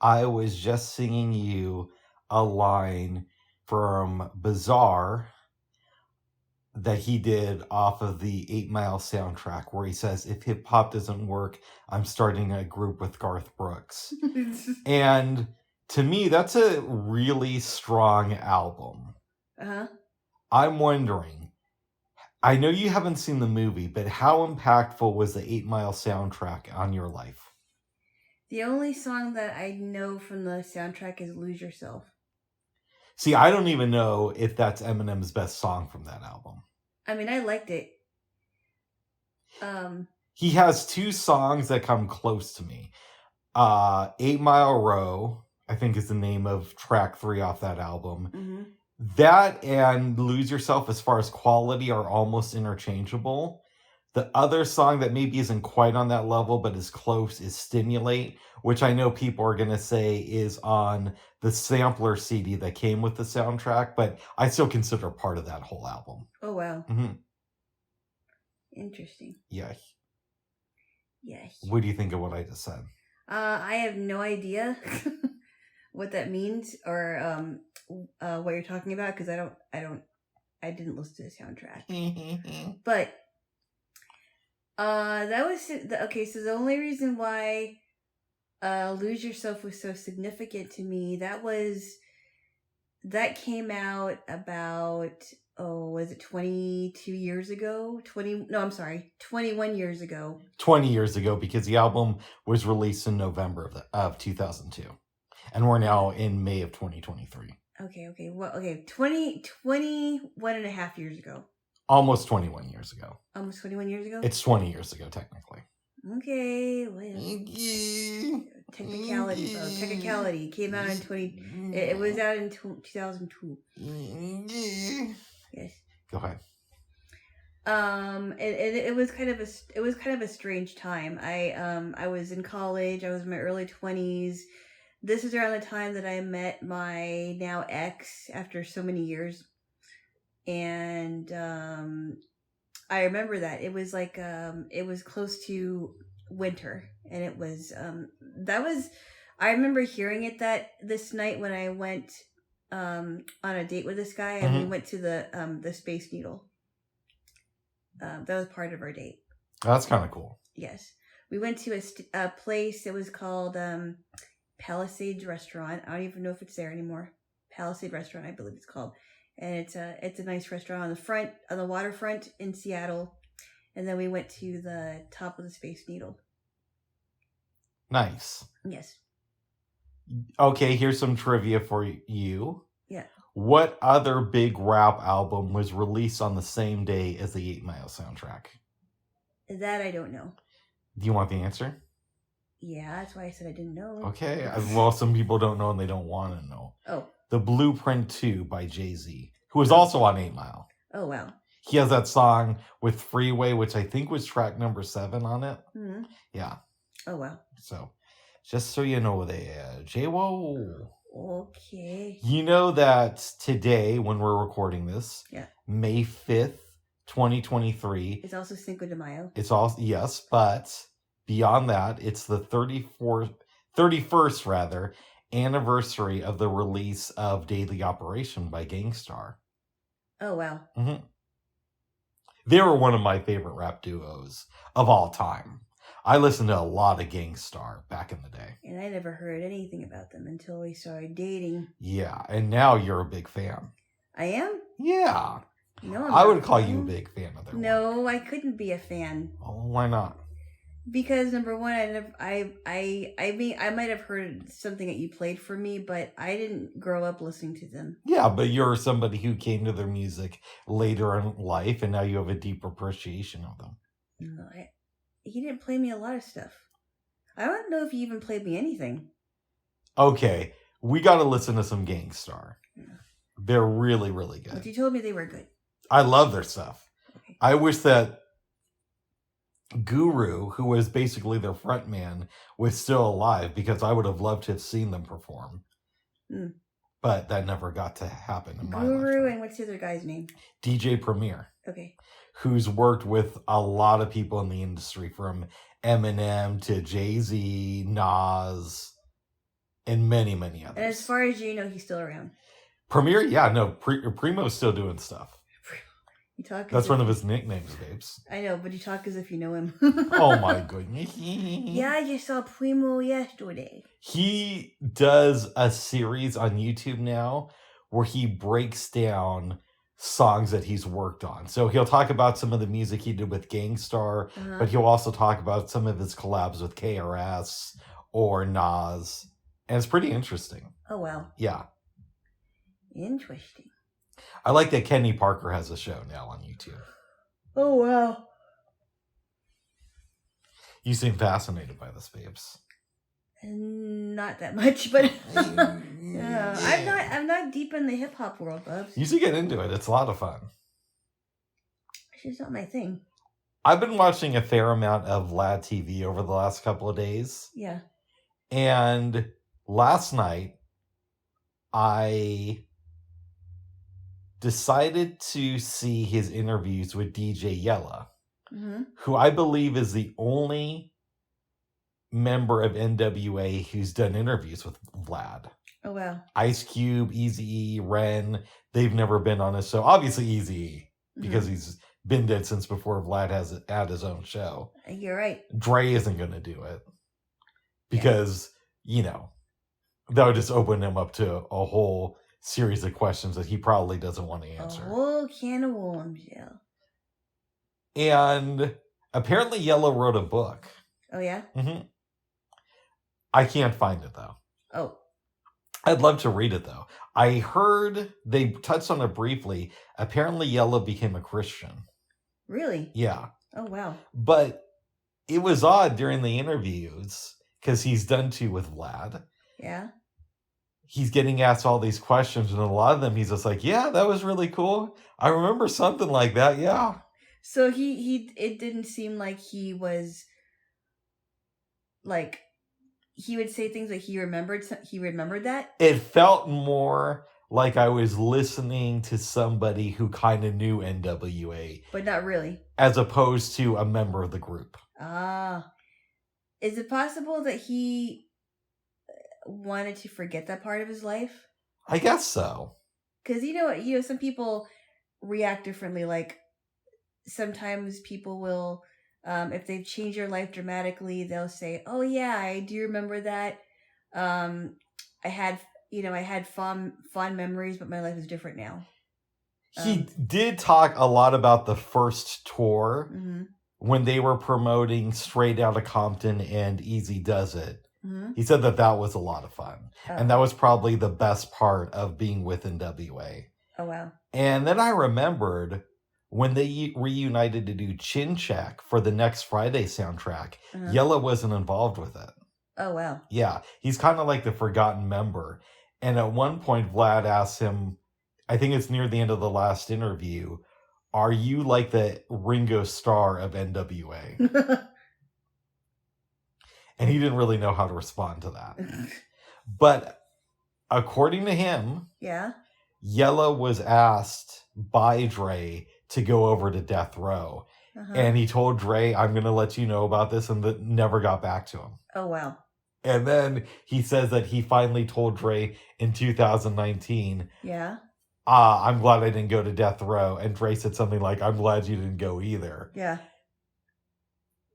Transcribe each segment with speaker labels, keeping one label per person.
Speaker 1: I was just singing you a line from Bizarre that he did off of the 8 Mile soundtrack where he says, if hip hop doesn't work, I'm starting a group with Garth Brooks. And to me, that's a really strong album.
Speaker 2: Uh-huh.
Speaker 1: I'm wondering, I know you haven't seen the movie, but how impactful was the 8 Mile soundtrack on your life?
Speaker 2: The only song that I know from the soundtrack is Lose Yourself.
Speaker 1: See, I don't even know if that's Eminem's best song from that album.
Speaker 2: I mean, I liked it.
Speaker 1: He has two songs that come close to me. 8 Mile Row, I think is the name of track 3 off that album.
Speaker 2: Mm-hmm.
Speaker 1: That and Lose Yourself, as far as quality, are almost interchangeable. The other song that maybe isn't quite on that level, but is close, is Stimulate, which I know people are going to say is on the sampler CD that came with the soundtrack, but I still consider part of that whole album.
Speaker 2: Oh, wow.
Speaker 1: Mm-hmm.
Speaker 2: Interesting.
Speaker 1: Yeah.
Speaker 2: Yes.
Speaker 1: What do you think of what I just said?
Speaker 2: I have no idea what that means or what you're talking about because I didn't listen to the soundtrack. But that was okay. So the only reason why Lose Yourself was so significant to me that came out about was it 22 years ago? 21 years ago.
Speaker 1: 20 years ago, because the album was released in November of 2002. And we're now in May of 2023.
Speaker 2: Okay. Well, okay. 21 and a half years ago.
Speaker 1: Almost 21 years ago.
Speaker 2: Almost 21 years ago?
Speaker 1: It's 20 years ago, technically.
Speaker 2: Okay. Well, technicality, bro. Technicality. Came out in 20... It was out in 2002. Yes.
Speaker 1: Go ahead.
Speaker 2: It was kind of a strange time. I was in college. I was in my early 20s. This is around the time that I met my now ex after so many years. And I remember that it was like it was close to winter, and it was I remember hearing it this night when I went on a date with this guy, and we went to the Space Needle. That was part of our date.
Speaker 1: That's kind of cool.
Speaker 2: Yes, we went to a place. It was called Palisades Restaurant. I don't even know if it's there anymore. Palisade Restaurant, I believe it's called. And it's a nice restaurant on the waterfront in Seattle. And then we went to the top of the Space Needle.
Speaker 1: Nice.
Speaker 2: Yes.
Speaker 1: Okay, here's some trivia for you.
Speaker 2: Yeah.
Speaker 1: What other big rap album was released on the same day as the 8 Mile soundtrack?
Speaker 2: That I don't know.
Speaker 1: Do you want the answer?
Speaker 2: Yeah, that's why I said I didn't know.
Speaker 1: Okay. Well, some people don't know and they don't want to know.
Speaker 2: Oh.
Speaker 1: The Blueprint 2 by Jay-Z, who was also on 8 Mile.
Speaker 2: Oh, wow.
Speaker 1: He has that song with Freeway, which I think was track number 7 on it.
Speaker 2: Mm-hmm.
Speaker 1: Yeah.
Speaker 2: Oh, wow.
Speaker 1: So, just so you know there, Jaylo.
Speaker 2: Okay.
Speaker 1: You know that today, when we're recording this, May 5th, 2023.
Speaker 2: It's also Cinco de Mayo.
Speaker 1: It's also, yes, but beyond that, it's the 31st rather, anniversary of the release of Daily Operation by Gang Starr.
Speaker 2: Oh, wow.
Speaker 1: Mm-hmm. They were one of my favorite rap duos of all time. I listened to a lot of Gang Starr back in the day.
Speaker 2: And I never heard anything about them until we started dating.
Speaker 1: Yeah, and now you're a big fan.
Speaker 2: I am?
Speaker 1: Yeah.
Speaker 2: No,
Speaker 1: I would call you a big fan of their work.
Speaker 2: No, I couldn't be a fan.
Speaker 1: Oh, why not?
Speaker 2: Because number one, I might have heard something that you played for me, but I didn't grow up listening to them.
Speaker 1: Yeah, but you're somebody who came to their music later in life, and now you have a deep appreciation of them.
Speaker 2: No, he didn't play me a lot of stuff. I don't know if he even played me anything.
Speaker 1: Okay, we got to listen to some Gang Starr. Yeah. They're really, really good.
Speaker 2: But you told me they were good.
Speaker 1: I love their stuff. Okay. I wish that Guru, who was basically their front man, was still alive, because I would have loved to have seen them perform. Mm. But that never got to happen in my lifetime.
Speaker 2: Guru, and what's the other guy's name?
Speaker 1: DJ Premier.
Speaker 2: Okay.
Speaker 1: Who's worked with a lot of people in the industry, from Eminem to Jay-Z, Nas, and many, many others.
Speaker 2: And as far as you know, he's still around.
Speaker 1: Premier, yeah, no, Primo's still doing stuff.
Speaker 2: You talk.
Speaker 1: That's one of his nicknames, babes.
Speaker 2: I know, but you talk as if you know him.
Speaker 1: Oh my goodness.
Speaker 2: Yeah, I just saw Primo yesterday.
Speaker 1: He does a series on YouTube now where he breaks down songs that he's worked on. So he'll talk about some of the music he did with Gangstar, but he'll also talk about some of his collabs with KRS or Nas. And it's pretty interesting.
Speaker 2: Oh, wow.
Speaker 1: Yeah.
Speaker 2: Interesting.
Speaker 1: I like that Kenny Parker has a show now on YouTube.
Speaker 2: Oh, wow.
Speaker 1: You seem fascinated by this, babes.
Speaker 2: Not that much, but yeah. I'm not deep in the hip hop world, Bubs.
Speaker 1: You should get into it. It's a lot of fun.
Speaker 2: It's just not my thing.
Speaker 1: I've been watching a fair amount of VladTV over the last couple of days.
Speaker 2: Yeah.
Speaker 1: And last night, I decided to see his interviews with DJ Yella, who I believe is the only member of NWA who's done interviews with Vlad.
Speaker 2: Oh, wow.
Speaker 1: Ice Cube, Eazy-E, Ren, they've never been on his show. Obviously Eazy-E, because he's been dead since before Vlad has had his own show.
Speaker 2: You're right.
Speaker 1: Dre isn't going to do it because, you know, that would just open him up to a whole series of questions that he probably doesn't want to answer.
Speaker 2: A whole can of worms, yeah.
Speaker 1: And apparently Yellow wrote a book.
Speaker 2: Oh, yeah?
Speaker 1: I can't find it, though.
Speaker 2: Oh.
Speaker 1: I'd love to read it, though. I heard they touched on it briefly. Apparently Yellow became a Christian.
Speaker 2: Really?
Speaker 1: Yeah.
Speaker 2: Oh, wow.
Speaker 1: But it was odd during the interviews, because he's done two with Vlad.
Speaker 2: Yeah.
Speaker 1: He's getting asked all these questions, and a lot of them he's just like, yeah, that was really cool. I remember something like that, yeah.
Speaker 2: So it didn't seem like he was, like, he would say things like he remembered that?
Speaker 1: It felt more like I was listening to somebody who kind of knew NWA.
Speaker 2: But not really.
Speaker 1: As opposed to a member of the group.
Speaker 2: Ah. Is it possible that he wanted to forget that part of his life?
Speaker 1: I guess so.
Speaker 2: Because, you know, some people react differently. Like, sometimes people will, if they've changed their life dramatically, they'll say, oh, yeah, I do remember that. I had fond memories, but my life is different now.
Speaker 1: He did talk a lot about the first tour when they were promoting Straight Outta Compton and Easy Does It. He said that was a lot of fun. Oh. And that was probably the best part of being with NWA.
Speaker 2: Oh, wow.
Speaker 1: And then I remembered when they reunited to do Chin Check for the Next Friday soundtrack, Yella wasn't involved with it.
Speaker 2: Oh, wow.
Speaker 1: Yeah. He's kind of like the forgotten member. And at one point, Vlad asked him, I think it's near the end of the last interview, are you like the Ringo Starr of NWA? And he didn't really know how to respond to that. But according to him, Yella was asked by Dre to go over to Death Row. And he told Dre, I'm going to let you know about this, and that never got back to him.
Speaker 2: Oh, wow.
Speaker 1: And then he says that he finally told Dre in 2019, I'm glad I didn't go to Death Row. And Dre said something like, I'm glad you didn't go either.
Speaker 2: Yeah.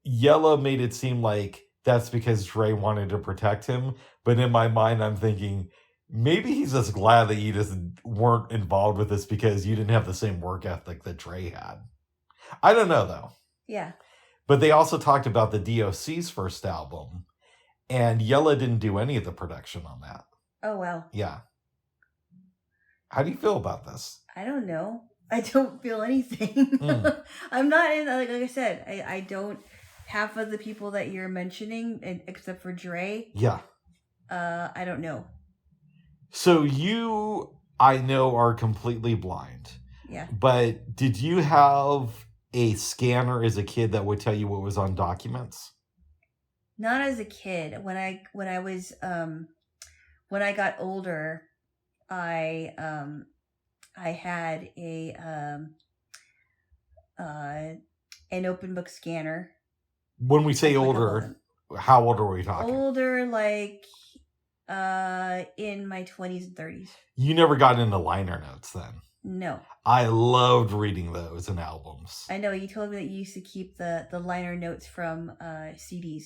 Speaker 1: Yella made it seem like that's because Dre wanted to protect him. But in my mind, I'm thinking, maybe he's just glad that you just weren't involved with this because you didn't have the same work ethic that Dre had. I don't know, though.
Speaker 2: Yeah.
Speaker 1: But they also talked about the DOC's first album. And Yella didn't do any of the production on that.
Speaker 2: Oh, wow.
Speaker 1: Yeah. How do you feel about this?
Speaker 2: I don't know. I don't feel anything. I'm not in, like I said, I don't. Half of the people that you're mentioning, except for Dre.
Speaker 1: Yeah.
Speaker 2: I don't know.
Speaker 1: So you, I know, are completely blind.
Speaker 2: Yeah.
Speaker 1: But did you have a scanner as a kid that would tell you what was on documents?
Speaker 2: Not as a kid. When I got older, I had an open book scanner.
Speaker 1: When we say older, how old are we talking?
Speaker 2: Older, like In my 20s and 30s.
Speaker 1: You never got into liner notes then?
Speaker 2: No.
Speaker 1: I loved reading those in albums.
Speaker 2: I know, you told me that you used to keep the liner notes from CDs.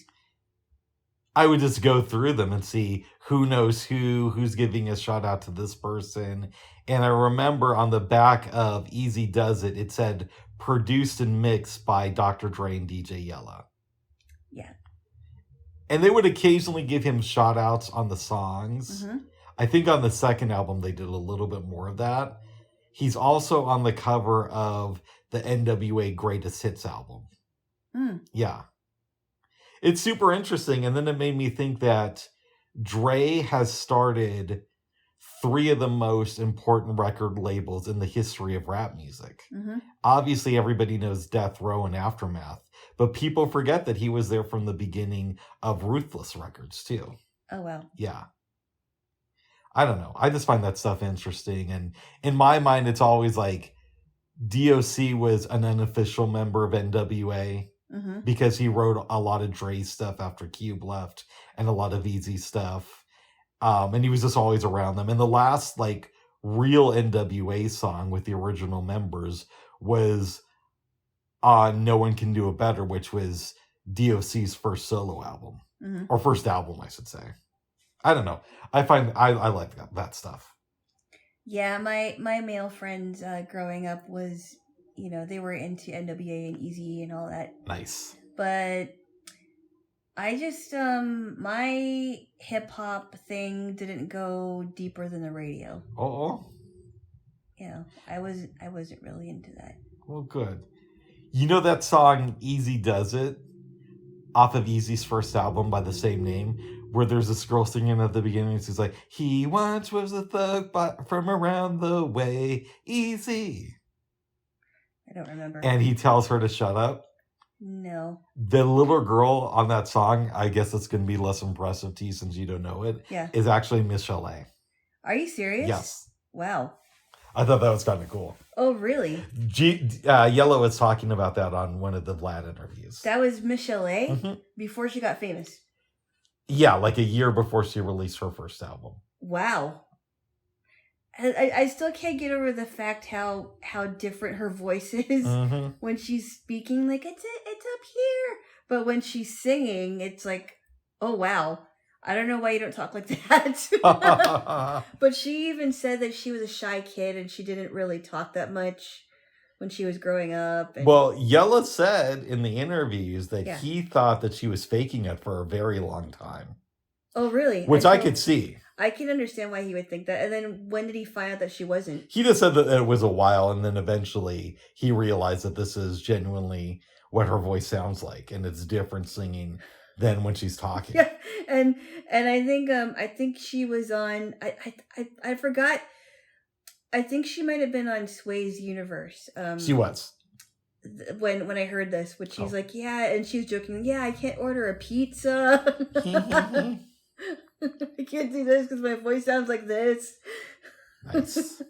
Speaker 1: I would just go through them and see who knows who's giving a shout out to this person. And I remember on the back of Easy Does It, it said produced and mixed by Dr. Dre and DJ Yella.
Speaker 2: Yeah.
Speaker 1: And they would occasionally give him shout outs on the songs.
Speaker 2: Mm-hmm.
Speaker 1: I think on the second album, they did a little bit more of that. He's also on the cover of the NWA Greatest Hits album.
Speaker 2: Mm.
Speaker 1: Yeah. It's super interesting. And then it made me think that Dre has started 3 of the most important record labels in the history of rap music.
Speaker 2: Mm-hmm.
Speaker 1: Obviously, everybody knows Death Row and Aftermath, but people forget that he was there from the beginning of Ruthless Records, too.
Speaker 2: Oh, wow.
Speaker 1: Yeah. I don't know. I just find that stuff interesting. And in my mind, it's always like DOC was an unofficial member of NWA.
Speaker 2: Mm-hmm.
Speaker 1: Because he wrote a lot of Dre stuff after Cube left and a lot of Easy stuff. And he was just always around them. And the last like real NWA song with the original members was on No One Can Do It Better, which was DOC's first solo album.
Speaker 2: Mm-hmm.
Speaker 1: Or first album, I should say. I don't know. I like that stuff.
Speaker 2: Yeah, my male friends growing up was... You know, they were into NWA and Easy and all that.
Speaker 1: Nice.
Speaker 2: But I just, my hip-hop thing didn't go deeper than the radio.
Speaker 1: Oh.
Speaker 2: You know, I wasn't really into that.
Speaker 1: Well, good. You know that song Easy Does It? Off of Easy's first album by the same name, where there's this girl singing at the beginning. She's like, he once was a thug but from around the way, Easy.
Speaker 2: I don't remember.
Speaker 1: And he tells her to shut up.
Speaker 2: No.
Speaker 1: The little girl on that song, I guess it's going to be less impressive to you since you don't know it,
Speaker 2: yeah,
Speaker 1: is actually Miss Chalet.
Speaker 2: Are you serious?
Speaker 1: Yes.
Speaker 2: Wow.
Speaker 1: I thought that was kind of cool.
Speaker 2: Oh, really?
Speaker 1: Yellow was talking about that on one of the Vlad interviews.
Speaker 2: That was Miss Chalet?
Speaker 1: Mm-hmm.
Speaker 2: Before she got famous?
Speaker 1: Yeah, like a year before she released her first album.
Speaker 2: Wow. I still can't get over the fact how different her voice is when she's speaking. Like, it's up here. But when she's singing, it's like, oh, wow. I don't know why you don't talk like that. But she even said that she was a shy kid and she didn't really talk that much when she was growing up. And...
Speaker 1: Well, Yella said in the interviews that he thought that she was faking it for a very long time.
Speaker 2: Oh, really?
Speaker 1: Which I could see.
Speaker 2: I can understand why he would think that. And then when did he find out that she wasn't?
Speaker 1: He just said that it was a while, and then eventually he realized that this is genuinely what her voice sounds like, and it's different singing than when she's talking.
Speaker 2: Yeah, and I think she was on. I forgot. I think she might have been on Sway's Universe.
Speaker 1: She was.
Speaker 2: When I heard this, which she's like, yeah, and she's joking, yeah, I can't order a pizza. I can't do this because my voice sounds like this.
Speaker 1: Nice.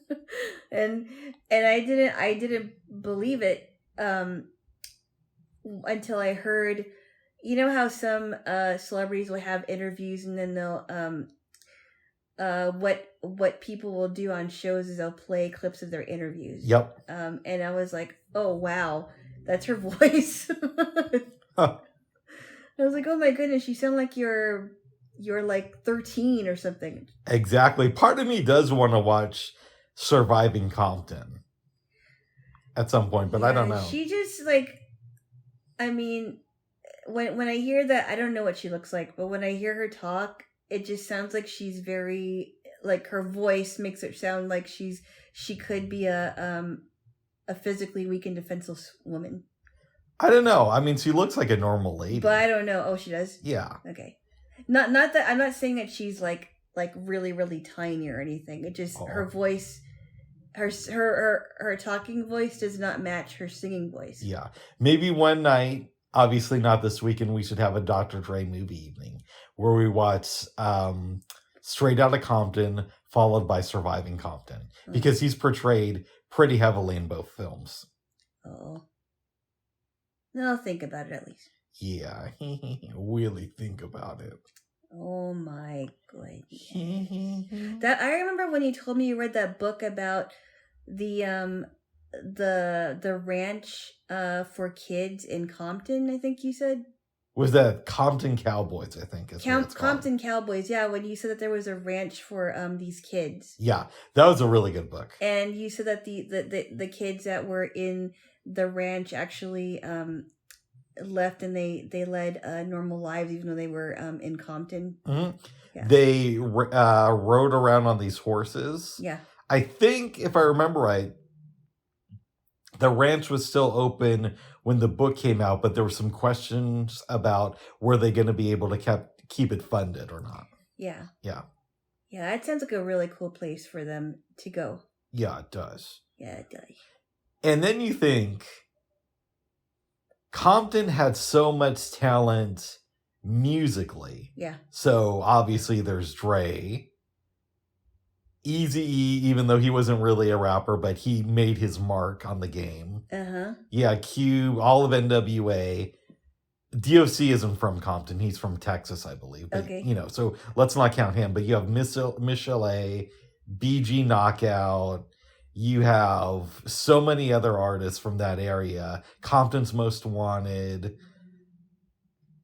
Speaker 2: and I didn't believe it until I heard, you know how some celebrities will have interviews and then they'll what people will do on shows is they'll play clips of their interviews.
Speaker 1: Yep.
Speaker 2: And I was like, oh wow, that's her voice.
Speaker 1: Huh.
Speaker 2: I was like, oh my goodness, you sound like you're like 13 or something.
Speaker 1: Exactly. Part of me does want to watch Surviving Compton at some point, but I don't know.
Speaker 2: She just like, I mean, when I hear that, I don't know what she looks like, but when I hear her talk, it just sounds like she's very, like her voice makes it sound like she could be a physically weak and defenseless woman.
Speaker 1: I don't know. I mean, she looks like a normal lady.
Speaker 2: But I don't know. Oh, she does?
Speaker 1: Yeah.
Speaker 2: Okay. Not that I'm not saying that she's like really, really tiny or anything. It just her voice, her talking voice does not match her singing voice.
Speaker 1: Yeah. Maybe one night, obviously not this weekend, we should have a Dr. Dre movie evening where we watch Straight Outta Compton followed by Surviving Compton because he's portrayed pretty heavily in both films.
Speaker 2: Oh. No, I'll think about it at least.
Speaker 1: Yeah. Really think about it.
Speaker 2: Oh my goodness. That I remember when you told me you read that book about the ranch for kids in Compton, I think you said.
Speaker 1: Was that Compton Cowboys, I think is what it's called.
Speaker 2: Compton Cowboys, yeah, when you said that there was a ranch for these kids.
Speaker 1: Yeah, that was a really good book.
Speaker 2: And you said that the kids that were in the ranch actually left and they led normal lives even though they were in Compton.
Speaker 1: Mm-hmm.
Speaker 2: Yeah.
Speaker 1: They rode around on these horses.
Speaker 2: Yeah.
Speaker 1: I think, if I remember right, the ranch was still open when the book came out, but there were some questions about were they going to be able to keep it funded or not.
Speaker 2: Yeah.
Speaker 1: Yeah.
Speaker 2: Yeah, that sounds like a really cool place for them to go.
Speaker 1: Yeah, it does.
Speaker 2: Yeah, it does.
Speaker 1: And then you think Compton had so much talent musically.
Speaker 2: Yeah.
Speaker 1: So obviously there's Dre. Eazy-E, even though he wasn't really a rapper, but he made his mark on the game.
Speaker 2: Uh-huh.
Speaker 1: Yeah, Cube, all of NWA. DOC isn't from Compton. He's from Texas, I believe. But,
Speaker 2: okay.
Speaker 1: You know, so let's not count him. But you have Michelle A, BG Knockout. You have so many other artists from that area. Compton's Most Wanted.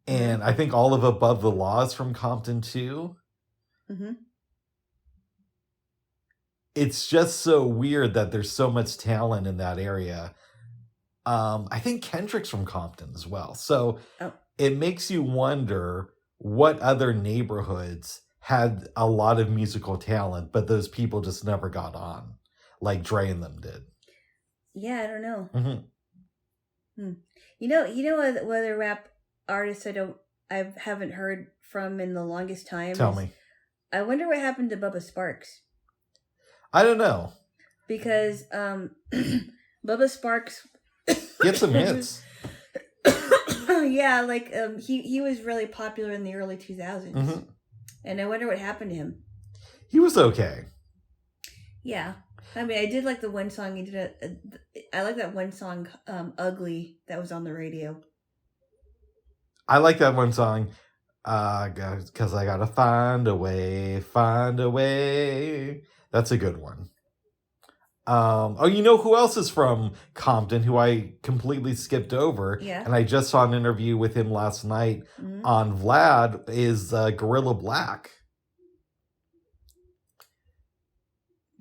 Speaker 1: And I think all of Above the Law is from Compton, too.
Speaker 2: Mm-hmm.
Speaker 1: It's just so weird that there's so much talent in that area. I think Kendrick's from Compton as well. So It makes you wonder what other neighborhoods had a lot of musical talent, but those people just never got on, like Dre and them did.
Speaker 2: Yeah, I don't know.
Speaker 1: Mm-hmm.
Speaker 2: You know what a rap artist I haven't heard from in the longest time?
Speaker 1: Tell me.
Speaker 2: I wonder what happened to Bubba Sparks.
Speaker 1: I don't know.
Speaker 2: Because Bubba Sparks
Speaker 1: get some hits.
Speaker 2: Yeah, like he was really popular in the early 2000s.
Speaker 1: Mm-hmm.
Speaker 2: And I wonder what happened to him.
Speaker 1: He was okay.
Speaker 2: Yeah. I mean, I did like the one song he did. I like that one song, "Ugly," that was on the radio.
Speaker 1: I like that one song, because I gotta find a way. That's a good one. You know who else is from Compton, who I completely skipped over?
Speaker 2: Yeah.
Speaker 1: And I just saw an interview with him last night on Vlad, is Gorilla Black.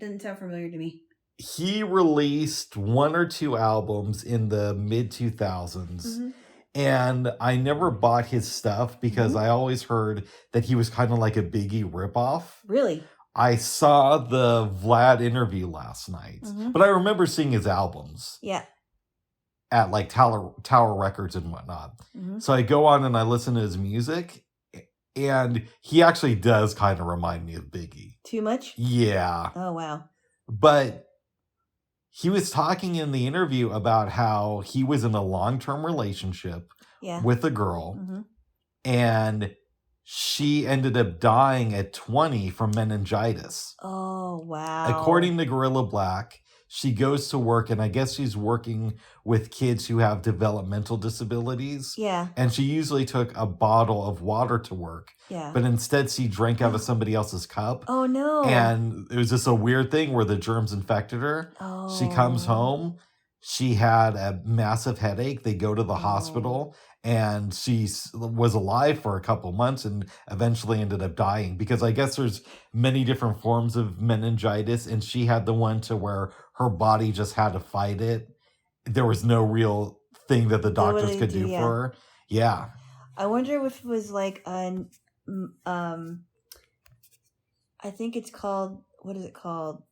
Speaker 2: Doesn't sound familiar to me.
Speaker 1: He released 1 or 2 albums in the mid-2000s. Mm-hmm. And I never bought his stuff because I always heard that he was kind of like a Biggie ripoff.
Speaker 2: Really?
Speaker 1: I saw the Vlad interview last night, but I remember seeing his albums.
Speaker 2: Yeah.
Speaker 1: At like Tower Records and whatnot. So I go on and I listen to his music, and he actually does kind of remind me of Biggie.
Speaker 2: Too much?
Speaker 1: Yeah.
Speaker 2: Oh, wow.
Speaker 1: But he was talking in the interview about how he was in a long-term relationship with a girl, and she ended up dying at 20 from meningitis.
Speaker 2: Oh, wow.
Speaker 1: According to Gorilla Black, she goes to work, and I guess she's working with kids who have developmental disabilities.
Speaker 2: Yeah.
Speaker 1: And she usually took a bottle of water to work.
Speaker 2: Yeah.
Speaker 1: But instead, she drank out of somebody else's cup.
Speaker 2: Oh, no.
Speaker 1: And it was just a weird thing where the germs infected her.
Speaker 2: Oh.
Speaker 1: She comes home. She had a massive headache. They go to the hospital. And she was alive for a couple months and eventually ended up dying because I guess there's many different forms of meningitis, and she had the one to where her body just had to fight it. There was no real thing that the doctors could do for her. Yeah.
Speaker 2: I wonder if it was like I think it's called, what is it called?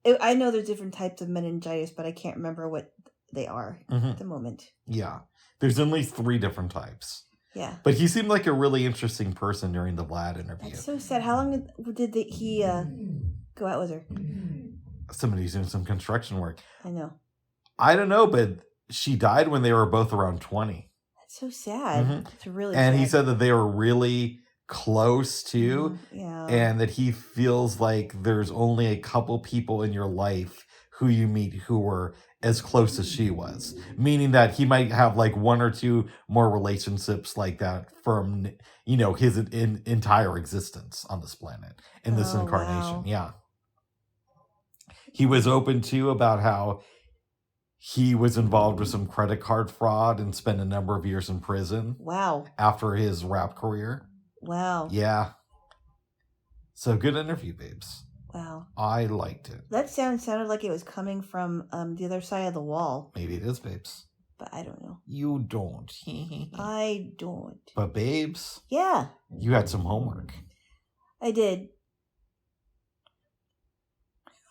Speaker 2: I know there's different types of meningitis, but I can't remember what they are at the moment.
Speaker 1: Yeah. There's only 3 different types.
Speaker 2: Yeah.
Speaker 1: But he seemed like a really interesting person during the Vlad interview.
Speaker 2: That's so sad. How long did he go out with her?
Speaker 1: Somebody's doing some construction work.
Speaker 2: I know.
Speaker 1: I don't know, but she died when they were both around 20.
Speaker 2: That's so sad. It's really
Speaker 1: sad. And he said that they were really close too.
Speaker 2: Yeah.
Speaker 1: And that he feels like there's only a couple people in your life who you meet who were as close as she was, meaning that he might have like 1 or 2 more relationships like that from, his entire existence on this planet in this incarnation.
Speaker 2: Wow.
Speaker 1: Yeah. He was open too about how he was involved with some credit card fraud and spent a number of years in prison.
Speaker 2: Wow.
Speaker 1: After his rap career.
Speaker 2: Wow.
Speaker 1: Yeah. So good interview, babes.
Speaker 2: Wow.
Speaker 1: I liked it.
Speaker 2: That sounded like it was coming from the other side of the wall.
Speaker 1: Maybe it is, babes.
Speaker 2: But I don't know.
Speaker 1: You don't.
Speaker 2: I don't.
Speaker 1: But babes.
Speaker 2: Yeah.
Speaker 1: You had some homework.
Speaker 2: I did.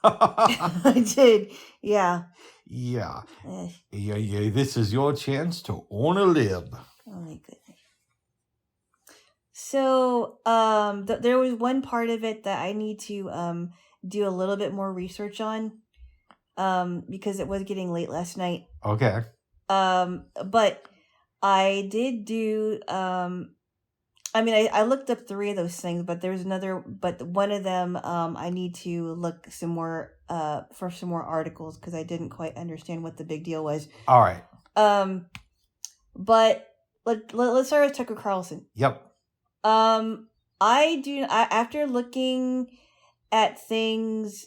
Speaker 2: I did. Yeah.
Speaker 1: Yeah. Yeah. This is your chance to own a lib.
Speaker 2: Oh my goodness. So, there was one part of it that I need to do a little bit more research on, because it was getting late last night.
Speaker 1: Okay.
Speaker 2: But I did do I looked up 3 of those things, but there's but one of them I need to look some more for some more articles because I didn't quite understand what the big deal was.
Speaker 1: All right.
Speaker 2: But let's start with Tucker Carlson.
Speaker 1: Yep.
Speaker 2: After looking at things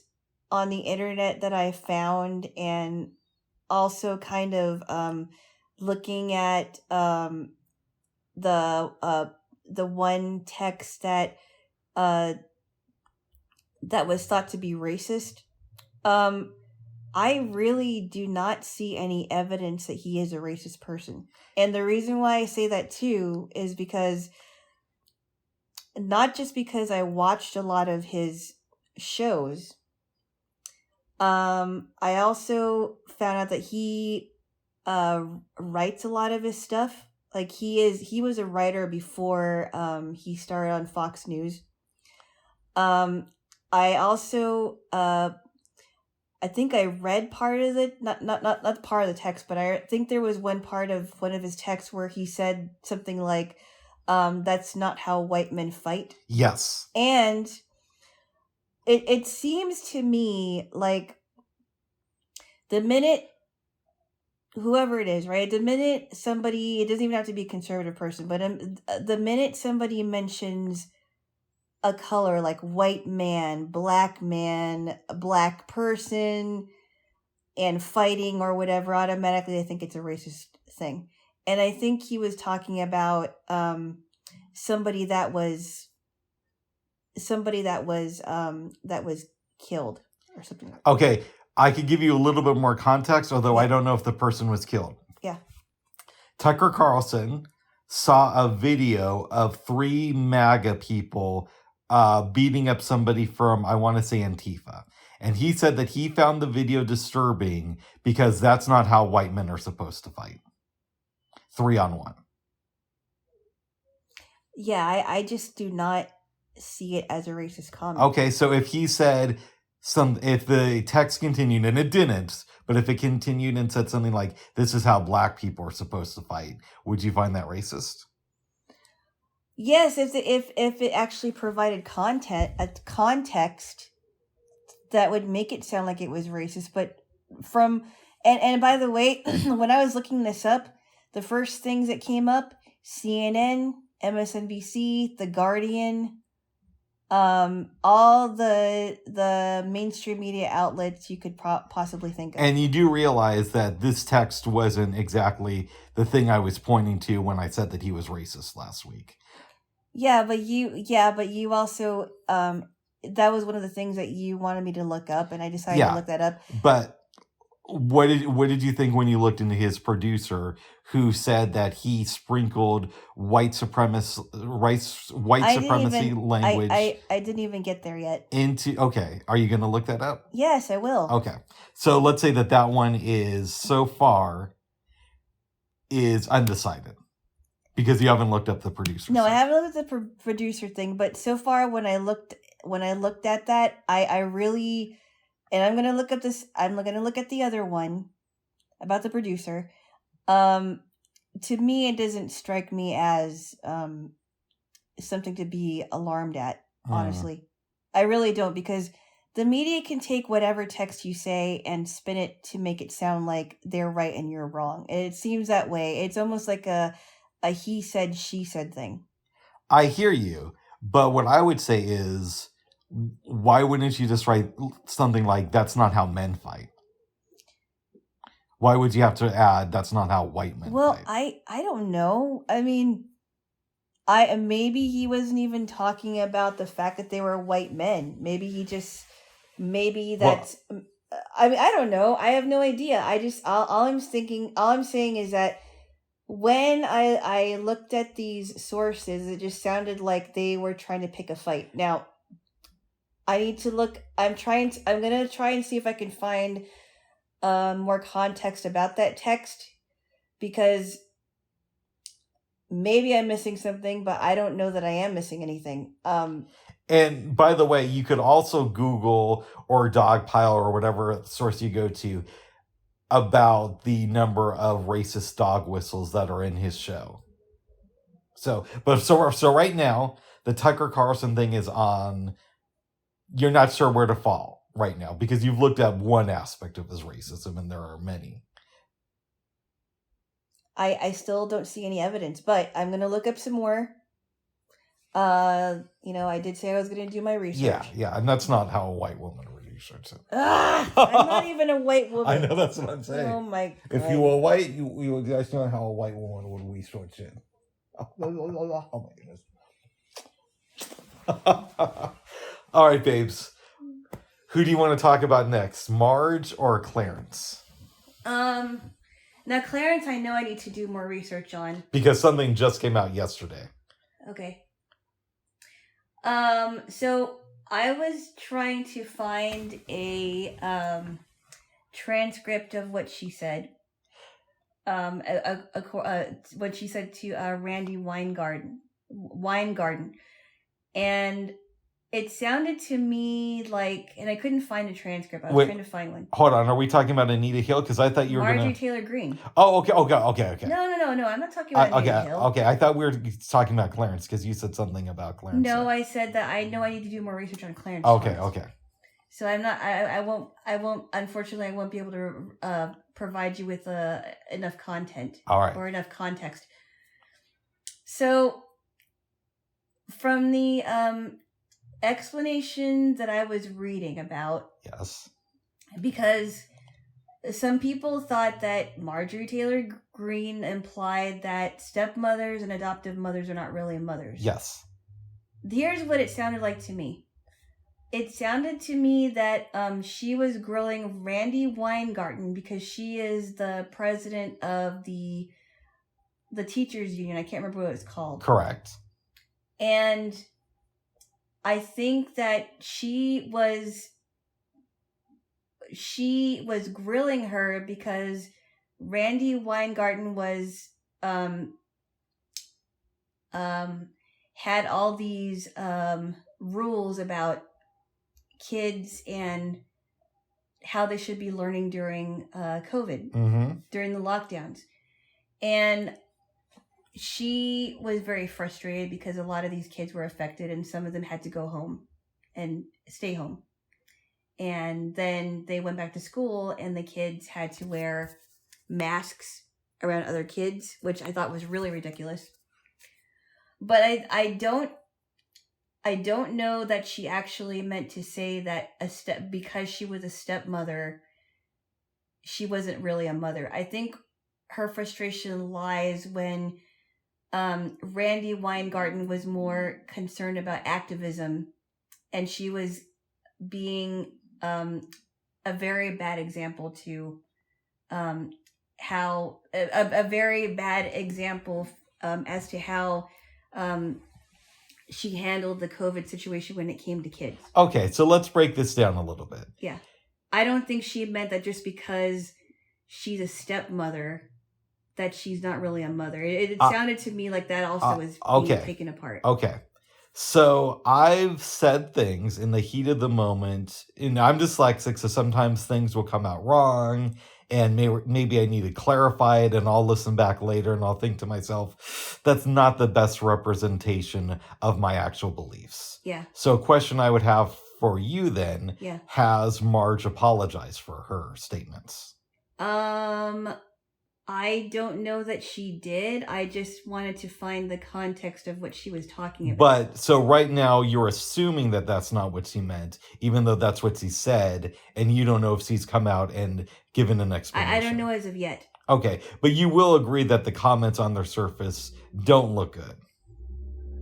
Speaker 2: on the internet that I found, and also kind of looking at the one text that was thought to be racist, I really do not see any evidence that he is a racist person. And the reason why I say that too is because not just because I watched a lot of his shows, I also found out that he writes a lot of his stuff. Like he was a writer before he started on Fox News. I also I think I read part of it, not part of the text, but I think there was one part of one of his texts where he said something like, that's not how white men fight.
Speaker 1: Yes.
Speaker 2: And it seems to me like the minute whoever it is, right? The minute somebody, it doesn't even have to be a conservative person, but the minute somebody mentions a color like white man, black person, and fighting or whatever, automatically I think it's a racist thing. And I think he was talking about somebody that was killed or something like that.
Speaker 1: Okay, I could give you a little bit more context, although I don't know if the person was killed.
Speaker 2: Yeah.
Speaker 1: Tucker Carlson saw a video of 3 MAGA people beating up somebody from, I want to say, Antifa. And he said that he found the video disturbing because that's not how white men are supposed to fight. 3-on-1.
Speaker 2: Yeah, I just do not see it as a racist comment.
Speaker 1: Okay, so if he said if the text continued, and it didn't, but if it continued and said something like, this is how black people are supposed to fight, would you find that racist?
Speaker 2: Yes, if it actually provided context that would make it sound like it was racist. But and by the way, when I was looking this up, the first things that came up, CNN, MSNBC, The Guardian, all the mainstream media outlets you could possibly think of.
Speaker 1: And you do realize that this text wasn't exactly the thing I was pointing to when I said that he was racist last week.
Speaker 2: Yeah, but you also that was one of the things that you wanted me to look up, and I decided to look that up.
Speaker 1: But what did you think when you looked into his producer, who said that he sprinkled white supremacy language?
Speaker 2: I didn't even get there yet.
Speaker 1: Okay, are you going to look that up?
Speaker 2: Yes, I will.
Speaker 1: Okay, so let's say that one is so far is undecided because you haven't looked up the producer.
Speaker 2: No, I haven't looked at the producer thing, but so far when I looked at that, I really. And I'm going to look up I'm going to look at the other one about the producer. To me, it doesn't strike me as something to be alarmed at, honestly. I really don't, because the media can take whatever text you say and spin it to make it sound like they're right and you're wrong. It seems that way. It's almost like a he said, she said thing.
Speaker 1: I hear you, but what I would say is, why wouldn't you just write something like, that's not how men fight? Why would you have to add, that's not how white men
Speaker 2: Well,
Speaker 1: fight?
Speaker 2: I don't know. I mean, maybe he wasn't even talking about the fact that they were white men. Maybe that's. I mean, I don't know. I have no idea. All I'm thinking, all I'm saying is that when I looked at these sources, it just sounded like they were trying to pick a fight. Now, I need to look. I'm gonna try and see if I can find more context about that text, because maybe I'm missing something, but I don't know that I am missing anything.
Speaker 1: And by the way, you could also Google or Dogpile or whatever source you go to about the number of racist dog whistles that are in his show. So right now, the Tucker Carlson thing is on. You're not sure where to fall right now because you've looked at one aspect of his racism, and there are many.
Speaker 2: I still don't see any evidence, but I'm gonna look up some more. I did say I was gonna do my research.
Speaker 1: Yeah, and that's not how a white woman would research it.
Speaker 2: I'm not even a white woman.
Speaker 1: I know, that's what I'm saying.
Speaker 2: Oh my God.
Speaker 1: If you were white, you guys know how a white woman would research it. Oh my goodness. All right, babes. Who do you want to talk about next, Marge or Clarence?
Speaker 2: Now Clarence, I know I need to do more research on
Speaker 1: because something just came out yesterday.
Speaker 2: Okay. So I was trying to find a transcript of what she said. What she said to Randy Weingarten, and it sounded to me like, and I couldn't find a transcript. I was trying to find one.
Speaker 1: Hold on, are we talking about Anita Hill? Because I thought you were
Speaker 2: Marjorie Taylor Greene.
Speaker 1: Oh, okay.
Speaker 2: No, I'm not talking about Anita Hill.
Speaker 1: Okay, I thought we were talking about Clarence because you said something about Clarence.
Speaker 2: No, I said that I know I need to do more research on Clarence.
Speaker 1: Okay.
Speaker 2: So I'm not. I won't. Unfortunately, I won't be able to provide you with enough content.
Speaker 1: All right.
Speaker 2: Or enough context. So, from the explanation that I was reading about.
Speaker 1: Yes.
Speaker 2: Because some people thought that Marjorie Taylor Greene implied that stepmothers and adoptive mothers are not really mothers.
Speaker 1: Yes.
Speaker 2: Here's what it sounded like to me. It sounded to me that she was grilling Randy Weingarten because she is the president of the teachers union. I can't remember what it's called.
Speaker 1: Correct.
Speaker 2: And I think that she was grilling her because Randy Weingarten was had all these rules about kids and how they should be learning during COVID, during the lockdowns. And she was very frustrated because a lot of these kids were affected and some of them had to go home and stay home. And then they went back to school and the kids had to wear masks around other kids, which I thought was really ridiculous. But I don't know that she actually meant to say that because she was a stepmother, she wasn't really a mother. I think her frustration lies when Randy Weingarten was more concerned about activism, and she was being a very bad example to how a very bad example as to how she handled the COVID situation when it came to kids.
Speaker 1: Okay, so let's break this down a little bit.
Speaker 2: Yeah. I don't think she meant that just because she's a stepmother that she's not really a mother. It sounded to me like that also was being taken apart. Okay.
Speaker 1: So I've said things in the heat of the moment, and I'm dyslexic, so sometimes things will come out wrong, and maybe I need to clarify it, and I'll listen back later, and I'll think to myself, that's not the best representation of my actual beliefs.
Speaker 2: Yeah.
Speaker 1: So a question I would have for you then, has Marge apologized for her statements?
Speaker 2: I don't know that she did. I just wanted to find the context of what she was talking about.
Speaker 1: But so right now you're assuming that that's not what she meant, even though that's what she said, and you don't know if she's come out and given an explanation.
Speaker 2: I don't know as of yet.
Speaker 1: Okay, but you will agree that the comments on their surface don't look good.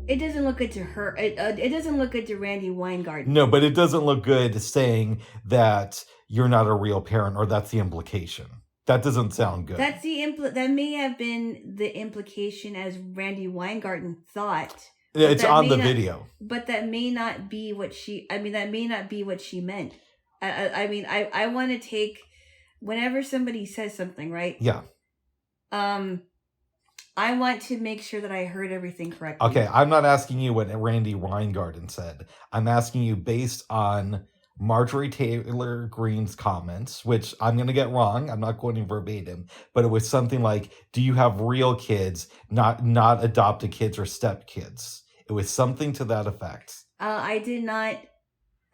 Speaker 2: It doesn't look good to her. It doesn't look good to Randy Weingarten.
Speaker 1: No, but it doesn't look good saying that you're not a real parent, or that's the implication. That doesn't sound good.
Speaker 2: That's that may have been the implication as Randy Weingarten thought.
Speaker 1: It's on the video.
Speaker 2: But that may not be what she. I mean, that may not be what she meant. I want to take whenever somebody says something, right?
Speaker 1: Yeah.
Speaker 2: I want to make sure that I heard everything correctly.
Speaker 1: Okay, I'm not asking you what Randy Weingarten said. I'm asking you based on Marjorie Taylor Greene's comments, which I'm going to get wrong. I'm not quoting verbatim, but it was something like, do you have real kids, not adopted kids or step kids? It was something to that effect.
Speaker 2: I did not.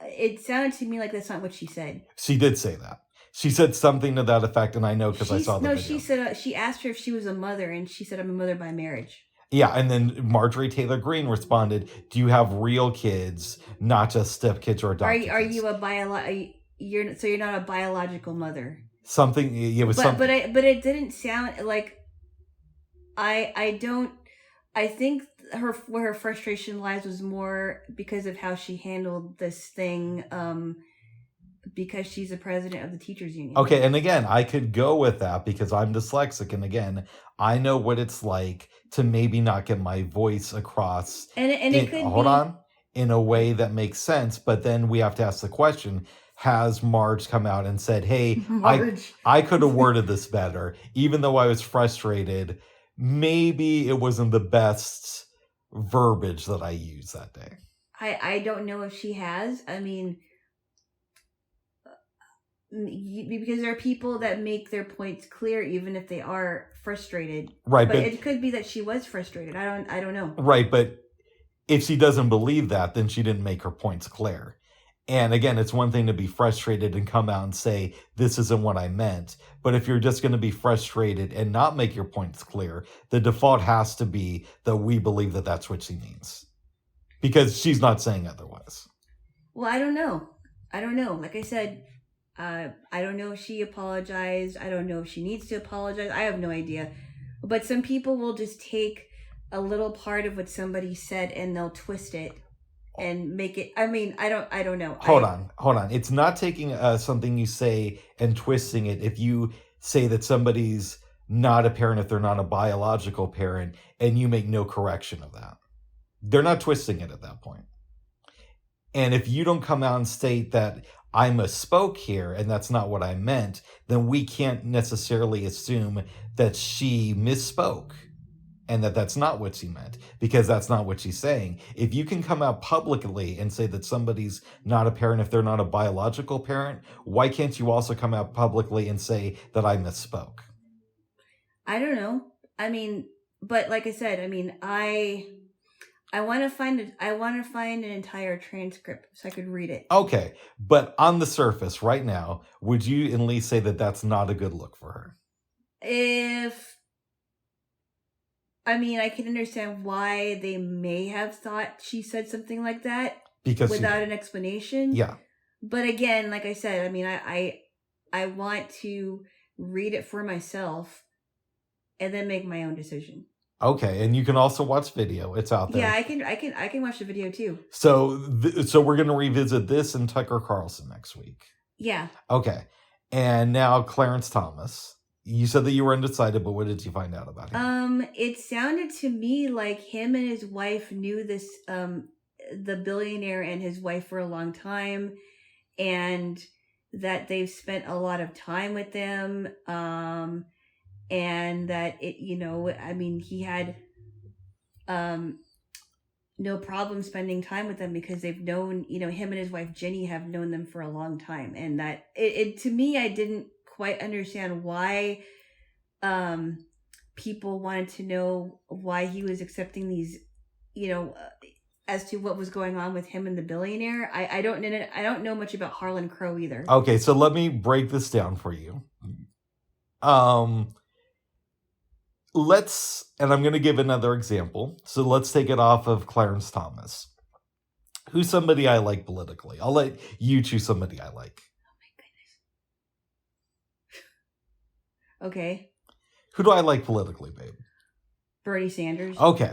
Speaker 2: It sounded to me like that's not what she said.
Speaker 1: She did say that. She said something to that effect, and I know because I saw the video.
Speaker 2: She said she asked her if she was a mother, and she said, "I'm a mother by marriage."
Speaker 1: Yeah, and then Marjorie Taylor Greene responded, "Do you have real kids, not just step kids or adopted kids?"
Speaker 2: Are you a you're not a biological mother?
Speaker 1: Something. It was something.
Speaker 2: But it didn't sound like. I don't. I think where her frustration lies was more because of how she handled this thing. Because she's the president of the teachers union.
Speaker 1: Okay, and again, I could go with that because I'm dyslexic, and again, I know what it's like to maybe not get my voice across.
Speaker 2: And it could
Speaker 1: hold on, in a way that makes sense. But then we have to ask the question: has Marge come out and said, "Hey, I could have worded this better, even though I was frustrated. Maybe it wasn't the best verbiage that I used that day."
Speaker 2: I don't know if she has. I mean, because there are people that make their points clear even if they are frustrated.
Speaker 1: Right,
Speaker 2: but it could be that she was frustrated. I don't know.
Speaker 1: Right, but if she doesn't believe that, then she didn't make her points clear. And again, it's one thing to be frustrated and come out and say, this isn't what I meant. But if you're just going to be frustrated and not make your points clear, the default has to be that we believe that that's what she means. Because she's not saying otherwise.
Speaker 2: Well, I don't know. Like I said, I don't know if she apologized. I don't know if she needs to apologize. I have no idea. But some people will just take a little part of what somebody said and they'll twist it and make it. I mean, I don't know.
Speaker 1: Hold on. It's not taking something you say and twisting it. If you say that somebody's not a parent, if they're not a biological parent, and you make no correction of that, they're not twisting it at that point. And if you don't come out and state that I misspoke here and that's not what I meant, then we can't necessarily assume that she misspoke and that that's not what she meant, because that's not what she's saying. If you can come out publicly and say that somebody's not a parent if they're not a biological parent, why can't you also come out publicly and say that I misspoke?
Speaker 2: I don't know. I mean, but like I said, I mean, I want to find an entire transcript so I could read it.
Speaker 1: Okay, but on the surface right now, would you at least say that that's not a good look for her?
Speaker 2: I can understand why they may have thought she said something like that
Speaker 1: because
Speaker 2: without an explanation.
Speaker 1: Yeah.
Speaker 2: But again, like I said, I mean, I want to read it for myself and then make my own decision.
Speaker 1: Okay, and you can also watch video. It's out there.
Speaker 2: Yeah, I can watch the video too.
Speaker 1: So we're going to revisit this and Tucker Carlson next week.
Speaker 2: Yeah.
Speaker 1: Okay. And now Clarence Thomas. You said that you were undecided, but what did you find out about him?
Speaker 2: It sounded to me like him and his wife knew this the billionaire and his wife for a long time, and that they've spent a lot of time with them. And that he had no problem spending time with them because they've known, him and his wife Jenny have known them for a long time. And that it to me, I didn't quite understand why people wanted to know why he was accepting these, as to what was going on with him and the billionaire. I don't know much about Harlan Crow either.
Speaker 1: Okay, so let me break this down for you. and I'm going to give another example. So let's take it off of Clarence Thomas. Who's somebody I like politically? I'll let you choose somebody I like.
Speaker 2: Oh my goodness. Okay.
Speaker 1: Who do I like politically, babe?
Speaker 2: Bernie Sanders.
Speaker 1: Okay.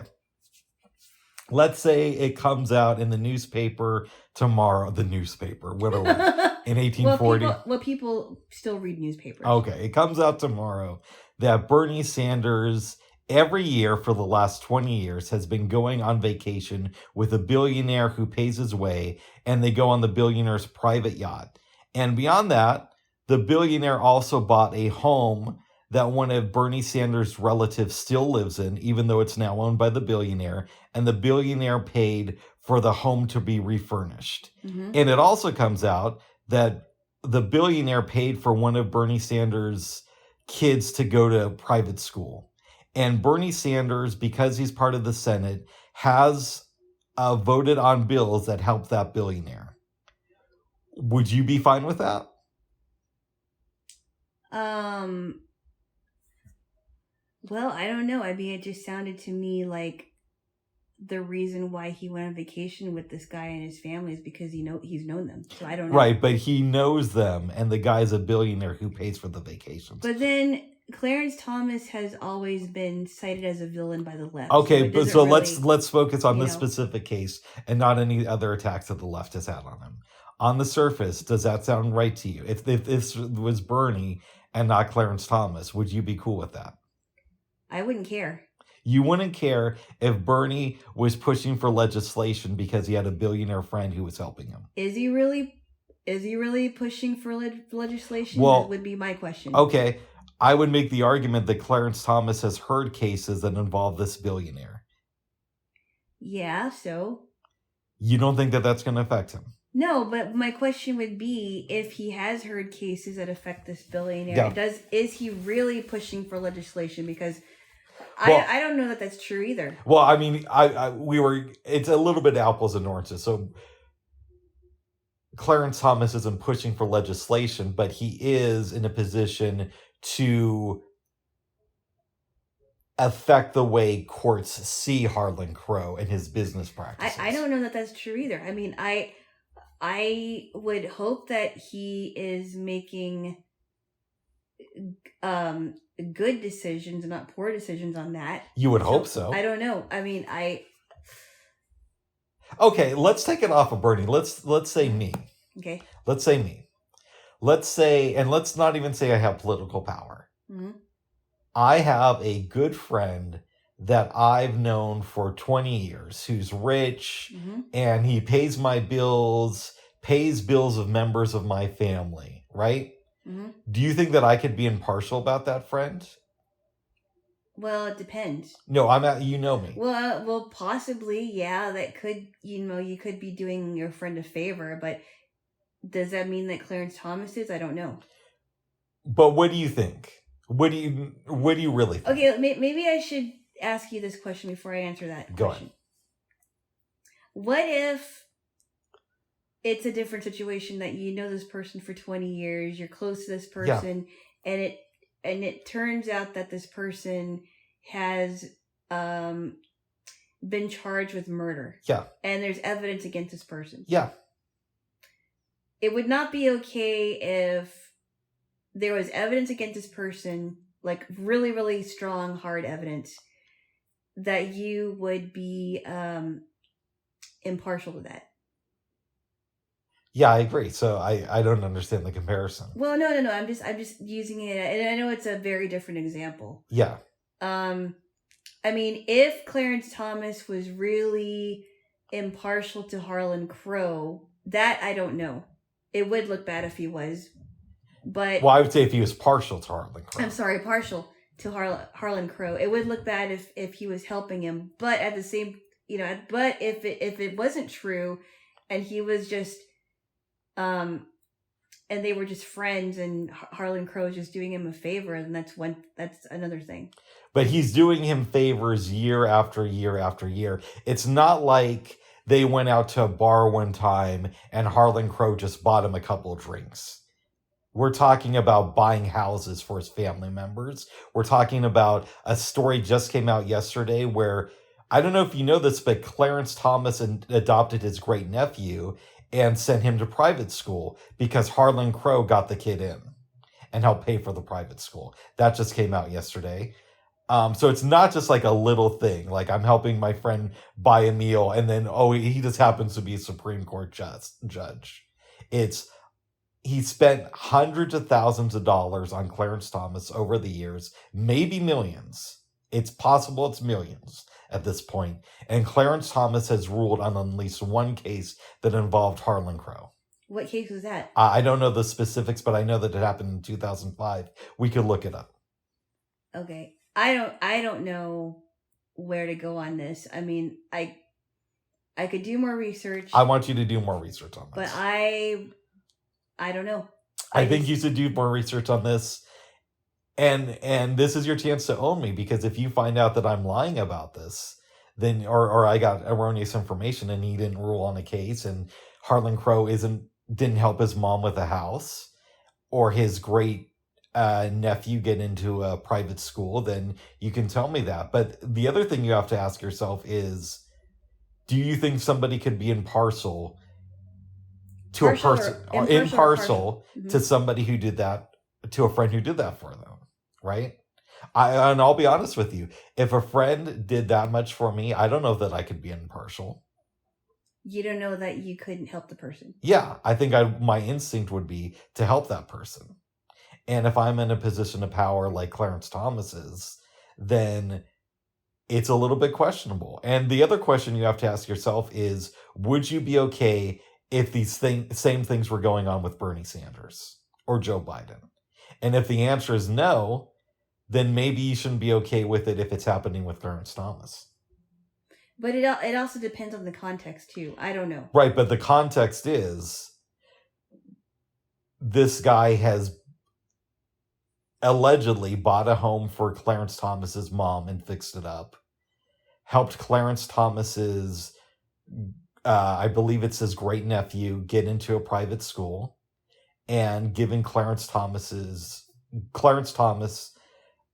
Speaker 1: Let's say it comes out in the newspaper tomorrow. The newspaper. What are we? In 1840?
Speaker 2: Well, people still read newspapers.
Speaker 1: Okay. It comes out tomorrow that Bernie Sanders every year for the last 20 years has been going on vacation with a billionaire who pays his way, and they go on the billionaire's private yacht. And beyond that, the billionaire also bought a home that one of Bernie Sanders' relatives still lives in, even though it's now owned by the billionaire, and the billionaire paid for the home to be refurnished.
Speaker 2: Mm-hmm.
Speaker 1: And it also comes out that the billionaire paid for one of Bernie Sanders' kids to go to private school. And Bernie Sanders, because he's part of the Senate, has voted on bills that help that billionaire. Would you be fine with that?
Speaker 2: Well, I don't know. I mean, it just sounded to me like the reason why he went on vacation with this guy and his family is because he's known them. So I don't know.
Speaker 1: Right, but he knows them, and the guy's a billionaire who pays for the vacations.
Speaker 2: But then Clarence Thomas has always been cited as a villain by the left.
Speaker 1: Okay, so let's focus on this specific case and not any other attacks that the left has had on him. On the surface, does that sound right to you? If this was Bernie and not Clarence Thomas, would you be cool with that?
Speaker 2: I wouldn't care.
Speaker 1: You wouldn't care if Bernie was pushing for legislation because he had a billionaire friend who was helping him.
Speaker 2: Is he really pushing for legislation?
Speaker 1: Well,
Speaker 2: that would be my question.
Speaker 1: Okay, I would make the argument that Clarence Thomas has heard cases that involve this billionaire.
Speaker 2: Yeah, so?
Speaker 1: You don't think that that's going to affect him?
Speaker 2: No, but my question would be, if he has heard cases that affect this billionaire, is he really pushing for legislation? Because I don't know that that's true either.
Speaker 1: Well, I mean, it's a little bit apples and oranges. So Clarence Thomas isn't pushing for legislation, but he is in a position to affect the way courts see Harlan Crow and his business practices.
Speaker 2: I don't know that that's true either. I mean, I would hope that he is making good decisions and not poor decisions on that.
Speaker 1: You would hope so.
Speaker 2: I don't know. I mean,
Speaker 1: Okay, let's take it off of Bernie. Let's say me.
Speaker 2: Okay.
Speaker 1: Let's say me. Let's say, and let's not even say I have political power.
Speaker 2: Mm-hmm.
Speaker 1: I have a good friend that I've known for 20 years who's rich,
Speaker 2: mm-hmm.
Speaker 1: and he pays my bills, pays bills of members of my family, right?
Speaker 2: Mm-hmm.
Speaker 1: Do you think that I could be impartial about that friend?
Speaker 2: Well, it depends.
Speaker 1: No, you know me.
Speaker 2: Well, possibly, yeah. That could, you could be doing your friend a favor, but does that mean that Clarence Thomas is? I don't know.
Speaker 1: But what do you think? What do you really think?
Speaker 2: Okay, maybe I should ask you this question before I answer that question.
Speaker 1: Go ahead.
Speaker 2: What if it's a different situation, that you know this person for 20 years, you're close to this person, and it turns out that this person has been charged with murder.
Speaker 1: Yeah.
Speaker 2: And there's evidence against this person.
Speaker 1: Yeah.
Speaker 2: It would not be okay if there was evidence against this person, like really, really strong, hard evidence, that you would be impartial to that.
Speaker 1: Yeah, I agree. So I don't understand the comparison.
Speaker 2: Well, no. I'm just using it, and I know it's a very different example.
Speaker 1: Yeah.
Speaker 2: I mean, if Clarence Thomas was really impartial to Harlan Crow, that I don't know. It would look bad if he was, but
Speaker 1: I would say if he was partial to Harlan Crow.
Speaker 2: I'm sorry, partial to Harlan Crow. It would look bad if he was helping him, but at the same, but if it wasn't true, and he was just and they were just friends, and Harlan Crow is just doing him a favor, and that's another thing.
Speaker 1: But he's doing him favors year after year after year. It's not like they went out to a bar one time and Harlan Crow just bought him a couple of drinks. We're talking about buying houses for his family members. We're talking about a story just came out yesterday where, I don't know if you know this, but Clarence Thomas adopted his great nephew and sent him to private school because Harlan Crow got the kid in and helped pay for the private school. That just came out yesterday. So it's not just like a little thing. Like I'm helping my friend buy a meal and then, oh, he just happens to be a Supreme Court judge. He spent hundreds of thousands of dollars on Clarence Thomas over the years, maybe millions. It's possible it's millions at this point. And Clarence Thomas has ruled on at least one case that involved Harlan Crow.
Speaker 2: What case was that?
Speaker 1: I don't know the specifics, but I know that it happened in 2005. We could look it up.
Speaker 2: Okay. I don't know where to go on this. I mean, I could do more research.
Speaker 1: I want you to do more research on this.
Speaker 2: But I don't know.
Speaker 1: I think you should do more research on this. And this is your chance to own me, because if you find out that I'm lying about this, then or I got erroneous information and he didn't rule on a case and Harlan Crow didn't help his mom with a house, or his great nephew get into a private school, then you can tell me that. But the other thing you have to ask yourself is, do you think somebody could be impartial to a person, or impartial to somebody who did that, to a friend who did that for them, right? And I'll be honest with you, if a friend did that much for me, I don't know that I could be impartial.
Speaker 2: You don't know that you couldn't help the person.
Speaker 1: Yeah, I think my instinct would be to help that person. And if I'm in a position of power like Clarence Thomas is, then it's a little bit questionable. And the other question you have to ask yourself is, would you be okay if these same things were going on with Bernie Sanders or Joe Biden? And if the answer is no, then maybe you shouldn't be okay with it if it's happening with Clarence Thomas.
Speaker 2: But it also depends on the context too. I don't know.
Speaker 1: Right, but the context is this guy has allegedly bought a home for Clarence Thomas's mom and fixed it up. Helped Clarence Thomas's, I believe it's his great nephew, get into a private school, and given Clarence Thomas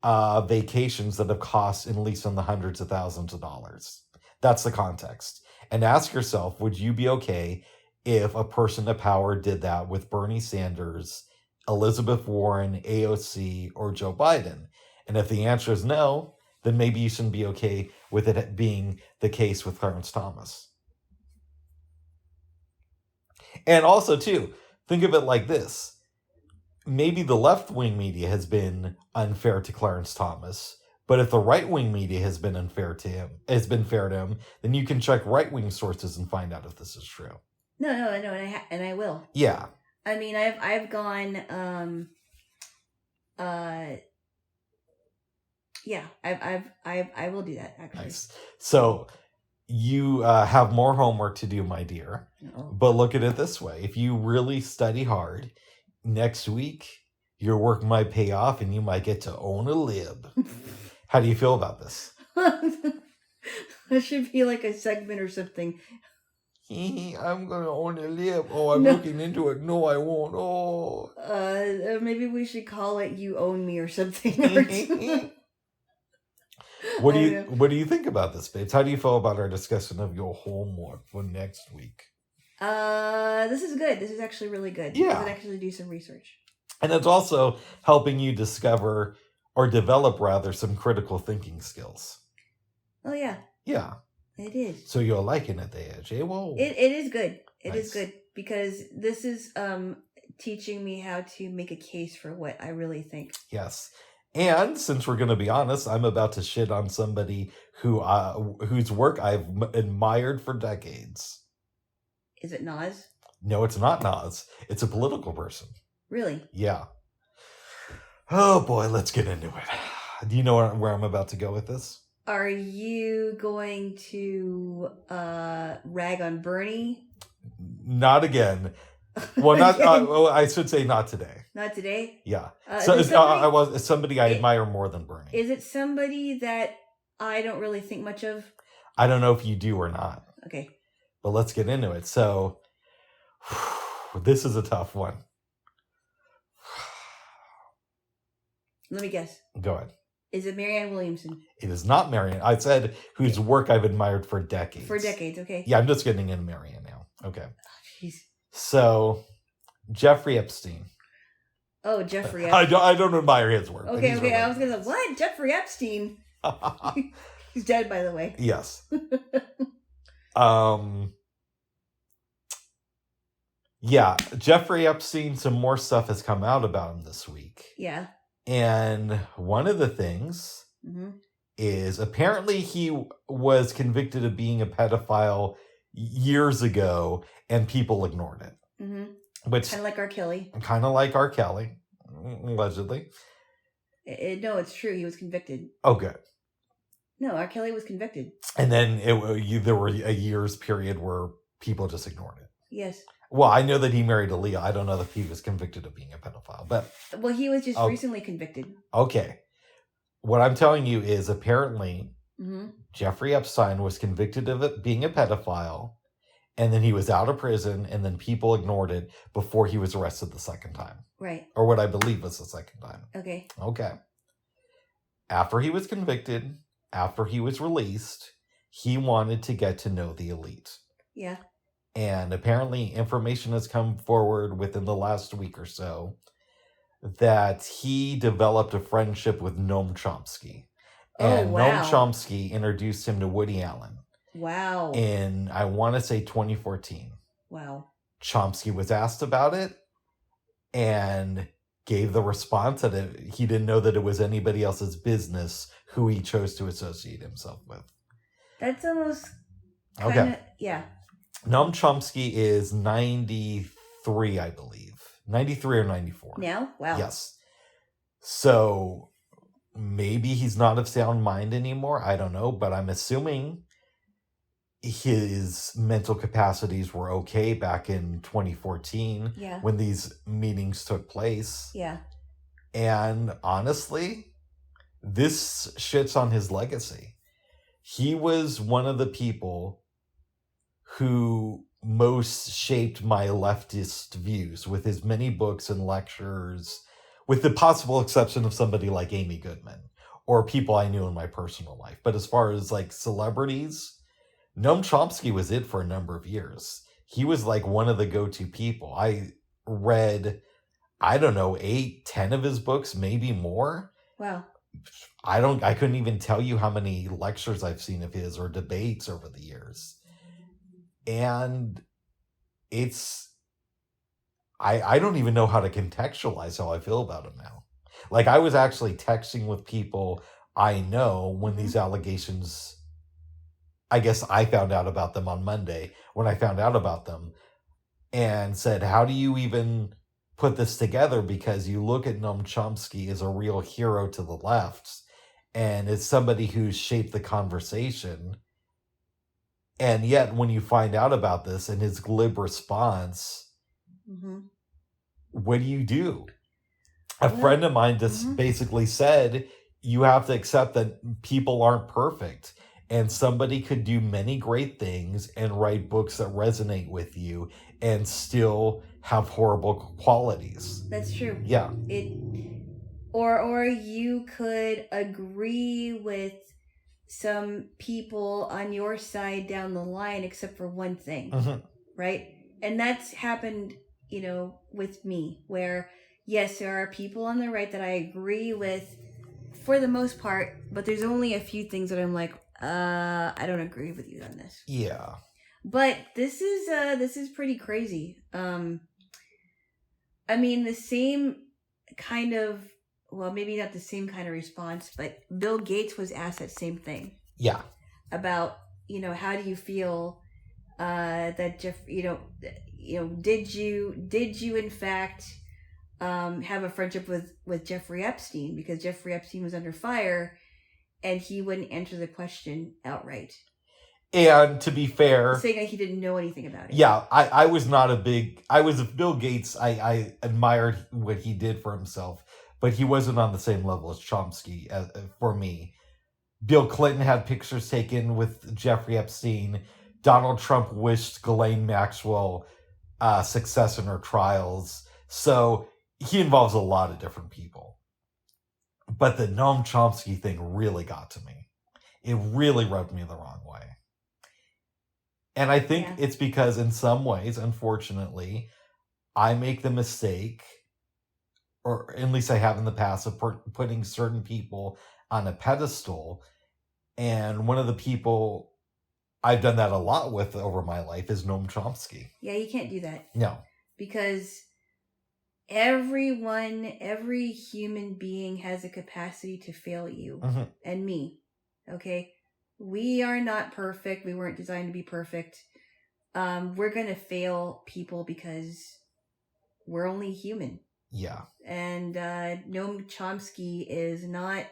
Speaker 1: vacations that have cost at least in the hundreds of thousands of dollars. That's the context. And ask yourself, would you be okay if a person of power did that with Bernie Sanders, Elizabeth Warren, AOC, or Joe Biden? And if the answer is no, then maybe you shouldn't be okay with it being the case with Clarence Thomas. And also, too, think of it like this. Maybe the left-wing media has been unfair to Clarence Thomas, but if the right-wing media has been fair to him, then you can check right-wing sources and find out if this is true.
Speaker 2: No, and I will.
Speaker 1: Yeah.
Speaker 2: I mean, I've gone, yeah, I will do that, actually.
Speaker 1: Nice. So you have more homework to do, my dear.
Speaker 2: No.
Speaker 1: But look at it this way. If you really study hard, next week, your work might pay off and you might get to own a lib. How do you feel about this?
Speaker 2: That should be like a segment or something.
Speaker 1: I'm going to own a lib. Oh, I'm looking into it. No, I won't. Oh.
Speaker 2: Maybe we should call it You Own Me or something.
Speaker 1: What do you think about this, babes? How do you feel about our discussion of your homework for next week?
Speaker 2: This is good. This is actually really good.
Speaker 1: Yeah.
Speaker 2: I can actually do some research.
Speaker 1: And it's also helping you discover, or develop rather, some critical thinking skills.
Speaker 2: Oh, yeah.
Speaker 1: Yeah.
Speaker 2: It is.
Speaker 1: So you're liking it there, Jaylo?
Speaker 2: It is good. It
Speaker 1: Nice.
Speaker 2: is good because this is teaching me how to make a case for what I really think.
Speaker 1: Yes. And since we're going to be honest, I'm about to shit on somebody whose work I've admired for decades.
Speaker 2: Is it Nas?
Speaker 1: No, it's not Nas. It's a political person.
Speaker 2: Really?
Speaker 1: Yeah. Oh boy, let's get into it. Do you know where I'm about to go with this?
Speaker 2: Are you going to rag on Bernie?
Speaker 1: Not again. Well, not. I should say not today.
Speaker 2: Not today?
Speaker 1: Yeah.
Speaker 2: So
Speaker 1: somebody I admire more than Bernie.
Speaker 2: Is it somebody that I don't really think much of?
Speaker 1: I don't know if you do or not.
Speaker 2: Okay.
Speaker 1: But let's get into it. So, this is a tough one.
Speaker 2: Let me guess.
Speaker 1: Go ahead.
Speaker 2: Is it Marianne Williamson?
Speaker 1: It is not Marianne. I said whose work I've admired for decades.
Speaker 2: For decades, okay.
Speaker 1: Yeah, I'm just getting into Marianne now. Okay.
Speaker 2: Oh, jeez.
Speaker 1: So, Jeffrey Epstein.
Speaker 2: Oh, Jeffrey Epstein.
Speaker 1: I don't admire his work.
Speaker 2: Okay. I was gonna say, what? Jeffrey Epstein? He's dead, by the way.
Speaker 1: Yes. Yeah, Jeffrey Epstein, some more stuff has come out about him this week.
Speaker 2: Yeah.
Speaker 1: And one of the things is apparently he was convicted of being a pedophile years ago and people ignored it. Which
Speaker 2: kind of like R. Kelly.
Speaker 1: Kind of like R. Kelly, allegedly.
Speaker 2: No, it's true. He was convicted.
Speaker 1: Oh, good.
Speaker 2: No, R. Kelly was convicted. And
Speaker 1: then there were a year's period where people just ignored it.
Speaker 2: Yes.
Speaker 1: Well, I know that he married Aaliyah. I don't know if he was convicted of being a pedophile, but...
Speaker 2: Well, he was just recently convicted.
Speaker 1: Okay. What I'm telling you is apparently Jeffrey Epstein was convicted of it being a pedophile, and then he was out of prison, and then people ignored it before he was arrested the second time.
Speaker 2: Right.
Speaker 1: Or what I believe was the second time.
Speaker 2: Okay.
Speaker 1: Okay. After he was convicted, after he was released, he wanted to get to know the elite.
Speaker 2: Yeah.
Speaker 1: And apparently information has come forward within the last week or so that he developed a friendship with Noam Chomsky. And Noam Chomsky introduced him to Woody Allen.
Speaker 2: Wow.
Speaker 1: In, I want to say 2014.
Speaker 2: Wow.
Speaker 1: Chomsky was asked about it and gave the response that he didn't know that it was anybody else's business who he chose to associate himself with.
Speaker 2: That's almost kinda, yeah.
Speaker 1: Noam Chomsky is 93, I believe. 93 or 94.
Speaker 2: Now? Wow.
Speaker 1: Yes. So maybe he's not of sound mind anymore. I don't know. But I'm assuming his mental capacities were okay back in 2014 when these meetings took place.
Speaker 2: Yeah.
Speaker 1: And honestly, this shits on his legacy. He was one of the people who most shaped my leftist views with his many books and lectures, with the possible exception of somebody like Amy Goodman or people I knew in my personal life. But as far as like celebrities, Noam Chomsky was it for a number of years. He was like one of the go-to people. I read, I don't know, 8, 10 of his books, maybe more.
Speaker 2: Wow.
Speaker 1: I couldn't even tell you how many lectures I've seen of his or debates over the years. And I don't even know how to contextualize how I feel about him now. Like, I was actually texting with people I know when these allegations, I guess I found out about them on Monday, when I found out about them, and said, how do you even put this together? Because you look at Noam Chomsky as a real hero to the left, and it's somebody who's shaped the conversation. And yet, when you find out about this and his glib response, what do? A friend of mine just basically said, you have to accept that people aren't perfect. And somebody could do many great things and write books that resonate with you and still have horrible qualities.
Speaker 2: That's true.
Speaker 1: Yeah.
Speaker 2: Or you could agree with some people on your side down the line, except for one thing, right? And that's happened, with me, where yes, there are people on the right that I agree with for the most part, but there's only a few things that I'm like, I don't agree with you on this.
Speaker 1: Yeah.
Speaker 2: But this is pretty crazy. I mean, the same kind of, well, maybe not the same kind of response, but Bill Gates was asked that same thing.
Speaker 1: Yeah.
Speaker 2: About, how do you feel that Jeff, did you in fact have a friendship with Jeffrey Epstein, because Jeffrey Epstein was under fire and he wouldn't answer the question outright.
Speaker 1: And to be fair,
Speaker 2: saying that he didn't know anything about it.
Speaker 1: Yeah, I was not I was Bill Gates. I admired what he did for himself, but he wasn't on the same level as Chomsky for me. Bill Clinton had pictures taken with Jeffrey Epstein. Donald Trump wished Ghislaine Maxwell success in her trials. So he involves a lot of different people. But the Noam Chomsky thing really got to me. It really rubbed me the wrong way. And I think it's because in some ways, unfortunately, I make the mistake, or at least I have in the past, of putting certain people on a pedestal. And one of the people I've done that a lot with over my life is Noam Chomsky.
Speaker 2: Yeah, you can't do that.
Speaker 1: No.
Speaker 2: Because every human being has a capacity to fail you and me. Okay? We are not perfect. We weren't designed to be perfect. We're going to fail people because we're only human.
Speaker 1: Yeah.
Speaker 2: And Noam Chomsky is not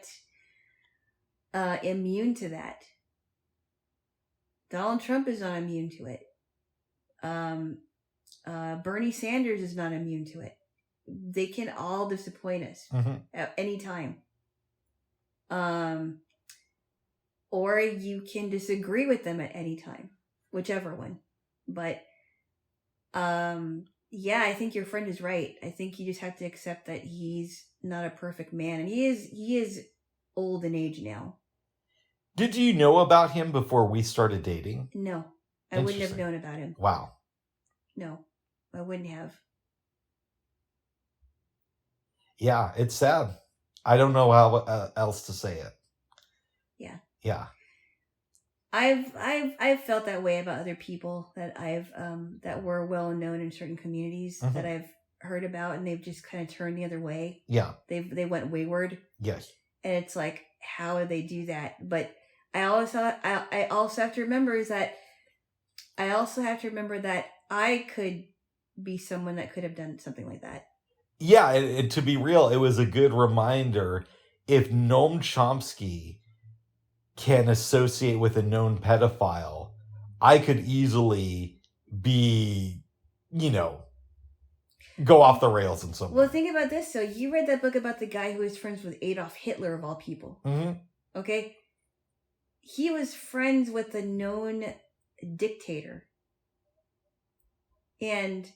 Speaker 2: immune to that. Donald Trump is not immune to it. Bernie Sanders is not immune to it. They can all disappoint us at any time. Or you can disagree with them at any time, whichever one. But yeah, I think your friend is right. I think you just have to accept that he's not a perfect man, and he is old in age now.
Speaker 1: Did you know about him before we started dating?
Speaker 2: No, I wouldn't have known about him.
Speaker 1: Wow.
Speaker 2: No, I wouldn't have.
Speaker 1: Yeah, it's sad. I don't know how else to say it.
Speaker 2: Yeah.
Speaker 1: Yeah.
Speaker 2: I've felt that way about other people that I've that were well known in certain communities that I've heard about, and they've just kind of turned the other way.
Speaker 1: Yeah.
Speaker 2: They went wayward.
Speaker 1: Yes.
Speaker 2: And it's like, how did they do that? But I also have to remember that I could be someone that could have done something like that.
Speaker 1: Yeah, and to be real, it was a good reminder. If Noam Chomsky can associate with a known pedophile, I could easily be, go off the rails in some way.
Speaker 2: Well, think about this. So you read that book about the guy who was friends with Adolf Hitler, of all people. Okay? He was friends with a known dictator. And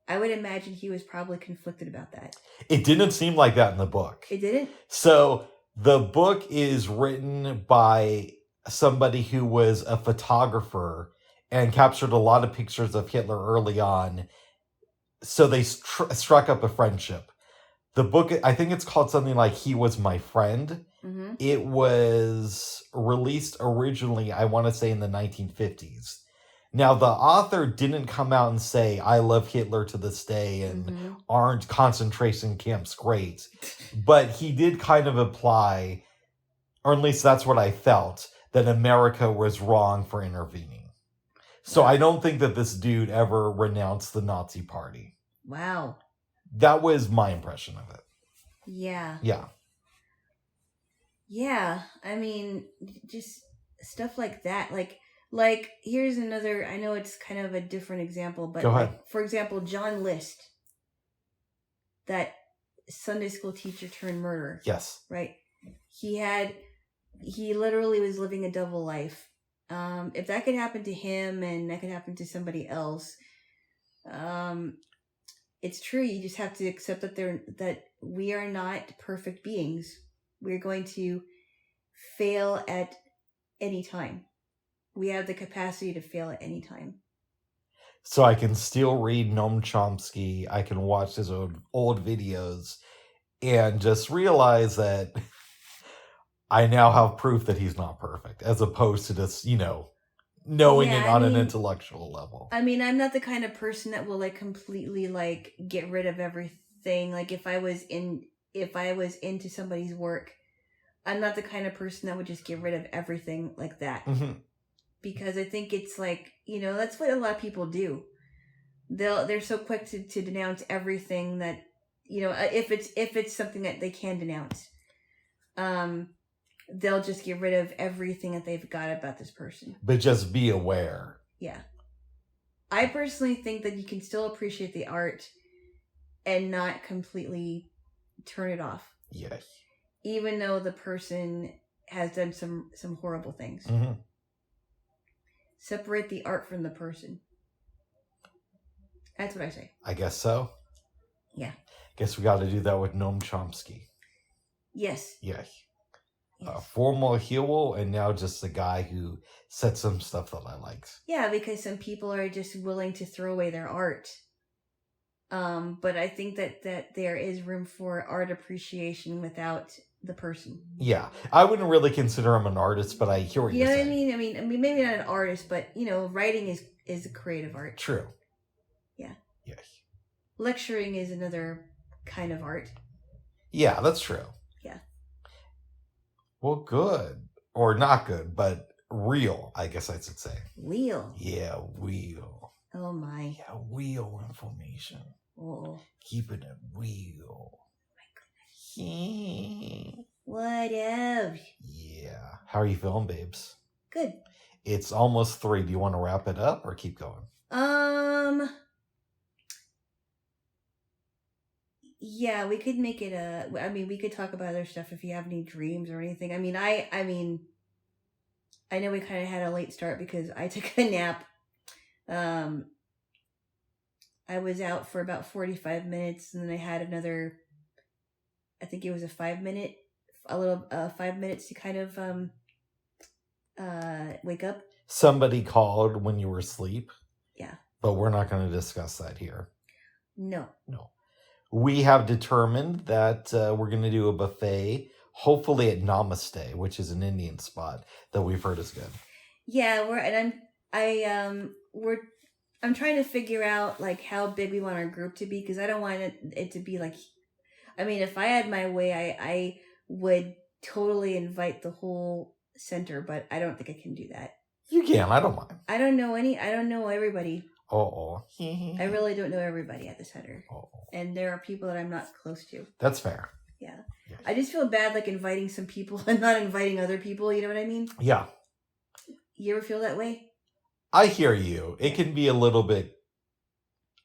Speaker 2: I would imagine he was probably conflicted about that.
Speaker 1: It didn't seem like that in the book.
Speaker 2: It didn't?
Speaker 1: So the book is written by somebody who was a photographer and captured a lot of pictures of Hitler early on. So they struck up a friendship. The book, I think it's called something like He Was My Friend. It was released originally, I want to say, in the 1950s. Now, the author didn't come out and say, I love Hitler to this day and aren't concentration camps great. But he did kind of imply, or at least that's what I felt, that America was wrong for intervening. So I don't think that this dude ever renounced the Nazi Party.
Speaker 2: Wow.
Speaker 1: That was my impression of it.
Speaker 2: Yeah.
Speaker 1: Yeah.
Speaker 2: Yeah. I mean, just stuff like that. Like, here's another, I know it's kind of a different example, but
Speaker 1: go ahead.
Speaker 2: For example, John List, that Sunday school teacher turned murderer.
Speaker 1: Yes.
Speaker 2: Right? He literally was living a double life. If that could happen to him and that could happen to somebody else, it's true. You just have to accept that we are not perfect beings. We're going to fail at any time. We have the capacity to fail at any time.
Speaker 1: So I can still read Noam Chomsky. I can watch his old videos and just realize that I now have proof that he's not perfect, as opposed to just, knowing it on an intellectual level.
Speaker 2: I mean, I'm not the kind of person that will completely get rid of everything. Like if I was into somebody's work, I'm not the kind of person that would just get rid of everything like that. Because I think it's that's what a lot of people do. They're so quick to denounce everything that, if it's something that they can denounce. They'll just get rid of everything that they've got about this person.
Speaker 1: But just be aware.
Speaker 2: Yeah. I personally think that you can still appreciate the art and not completely turn it off.
Speaker 1: Yes.
Speaker 2: Even though the person has done some horrible things. Separate the art from the person. That's what I say.
Speaker 1: I guess so.
Speaker 2: Yeah.
Speaker 1: Guess we got to do that with Noam Chomsky.
Speaker 2: Yes.
Speaker 1: Yeah.
Speaker 2: Yes.
Speaker 1: Formal heel, and now just the guy who said some stuff that I liked.
Speaker 2: Yeah, because some people are just willing to throw away their art. But I think that there is room for art appreciation without the person.
Speaker 1: Yeah, I wouldn't really consider him an artist, but I hear what you're saying.
Speaker 2: You know what I mean? I mean, maybe not an artist, but writing is a creative art.
Speaker 1: True.
Speaker 2: Yeah.
Speaker 1: Yes.
Speaker 2: Lecturing is another kind of art.
Speaker 1: Yeah, that's true.
Speaker 2: Yeah.
Speaker 1: Well, good. Or not good, but real, I guess I should say.
Speaker 2: Real.
Speaker 1: Yeah, real.
Speaker 2: Oh my.
Speaker 1: Yeah, real information.
Speaker 2: Oh.
Speaker 1: Keeping it real.
Speaker 2: My goodness.
Speaker 1: Yeah.
Speaker 2: Whatever.
Speaker 1: Yeah. How are you feeling, babes?
Speaker 2: Good.
Speaker 1: It's almost 3. Do you want to wrap it up or keep going?
Speaker 2: Yeah, we could make it we could talk about other stuff if you have any dreams or anything. I know we kind of had a late start because I took a nap. I was out for about 45 minutes and then I had another, I think it was a 5 minutes to kind of wake up.
Speaker 1: Somebody called when you were asleep.
Speaker 2: Yeah.
Speaker 1: But we're not going to discuss that here.
Speaker 2: No.
Speaker 1: We have determined that we're going to do a buffet, hopefully at Namaste, which is an Indian spot that we've heard is good.
Speaker 2: Yeah, I'm trying to figure out like how big we want our group to be because I don't want it to be like, if I had my way, I would totally invite the whole center, but I don't think I can do that.
Speaker 1: You can, I don't mind.
Speaker 2: I don't know everybody.
Speaker 1: Oh.
Speaker 2: I really don't know everybody at the center.
Speaker 1: Oh.
Speaker 2: And there are people that I'm not close to.
Speaker 1: That's fair.
Speaker 2: Yeah.
Speaker 1: Yes.
Speaker 2: I just feel bad like inviting some people and not inviting other people, you know what I mean?
Speaker 1: Yeah.
Speaker 2: You ever feel that way?
Speaker 1: I hear you. It can be a little bit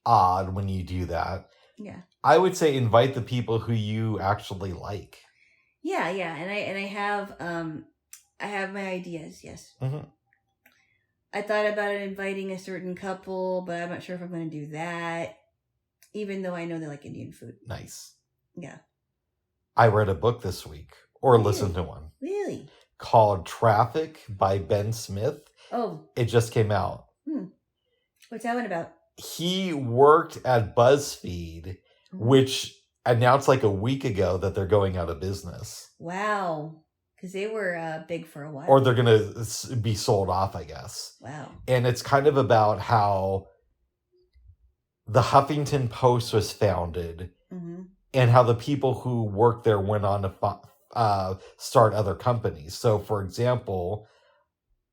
Speaker 1: odd when you do that.
Speaker 2: Yeah.
Speaker 1: I would say invite the people who you actually like.
Speaker 2: Yeah, and I have my ideas, yes.
Speaker 1: Mm-hmm.
Speaker 2: I thought about inviting a certain couple, but I'm not sure if I'm going to do that, even though I know they like Indian food.
Speaker 1: Nice.
Speaker 2: Yeah.
Speaker 1: I read a book this week, or
Speaker 2: Really?
Speaker 1: listened to one.
Speaker 2: Really?
Speaker 1: Called Traffic by Ben Smith.
Speaker 2: Oh.
Speaker 1: It just came out.
Speaker 2: What's that one about?
Speaker 1: He worked at BuzzFeed, which announced like a week ago that they're going out of business.
Speaker 2: Wow. Because they were big for a while.
Speaker 1: Or they're going to be sold off, I guess.
Speaker 2: Wow.
Speaker 1: And it's kind of about how the Huffington Post was founded and how the people who worked there went on to start other companies. So, for example,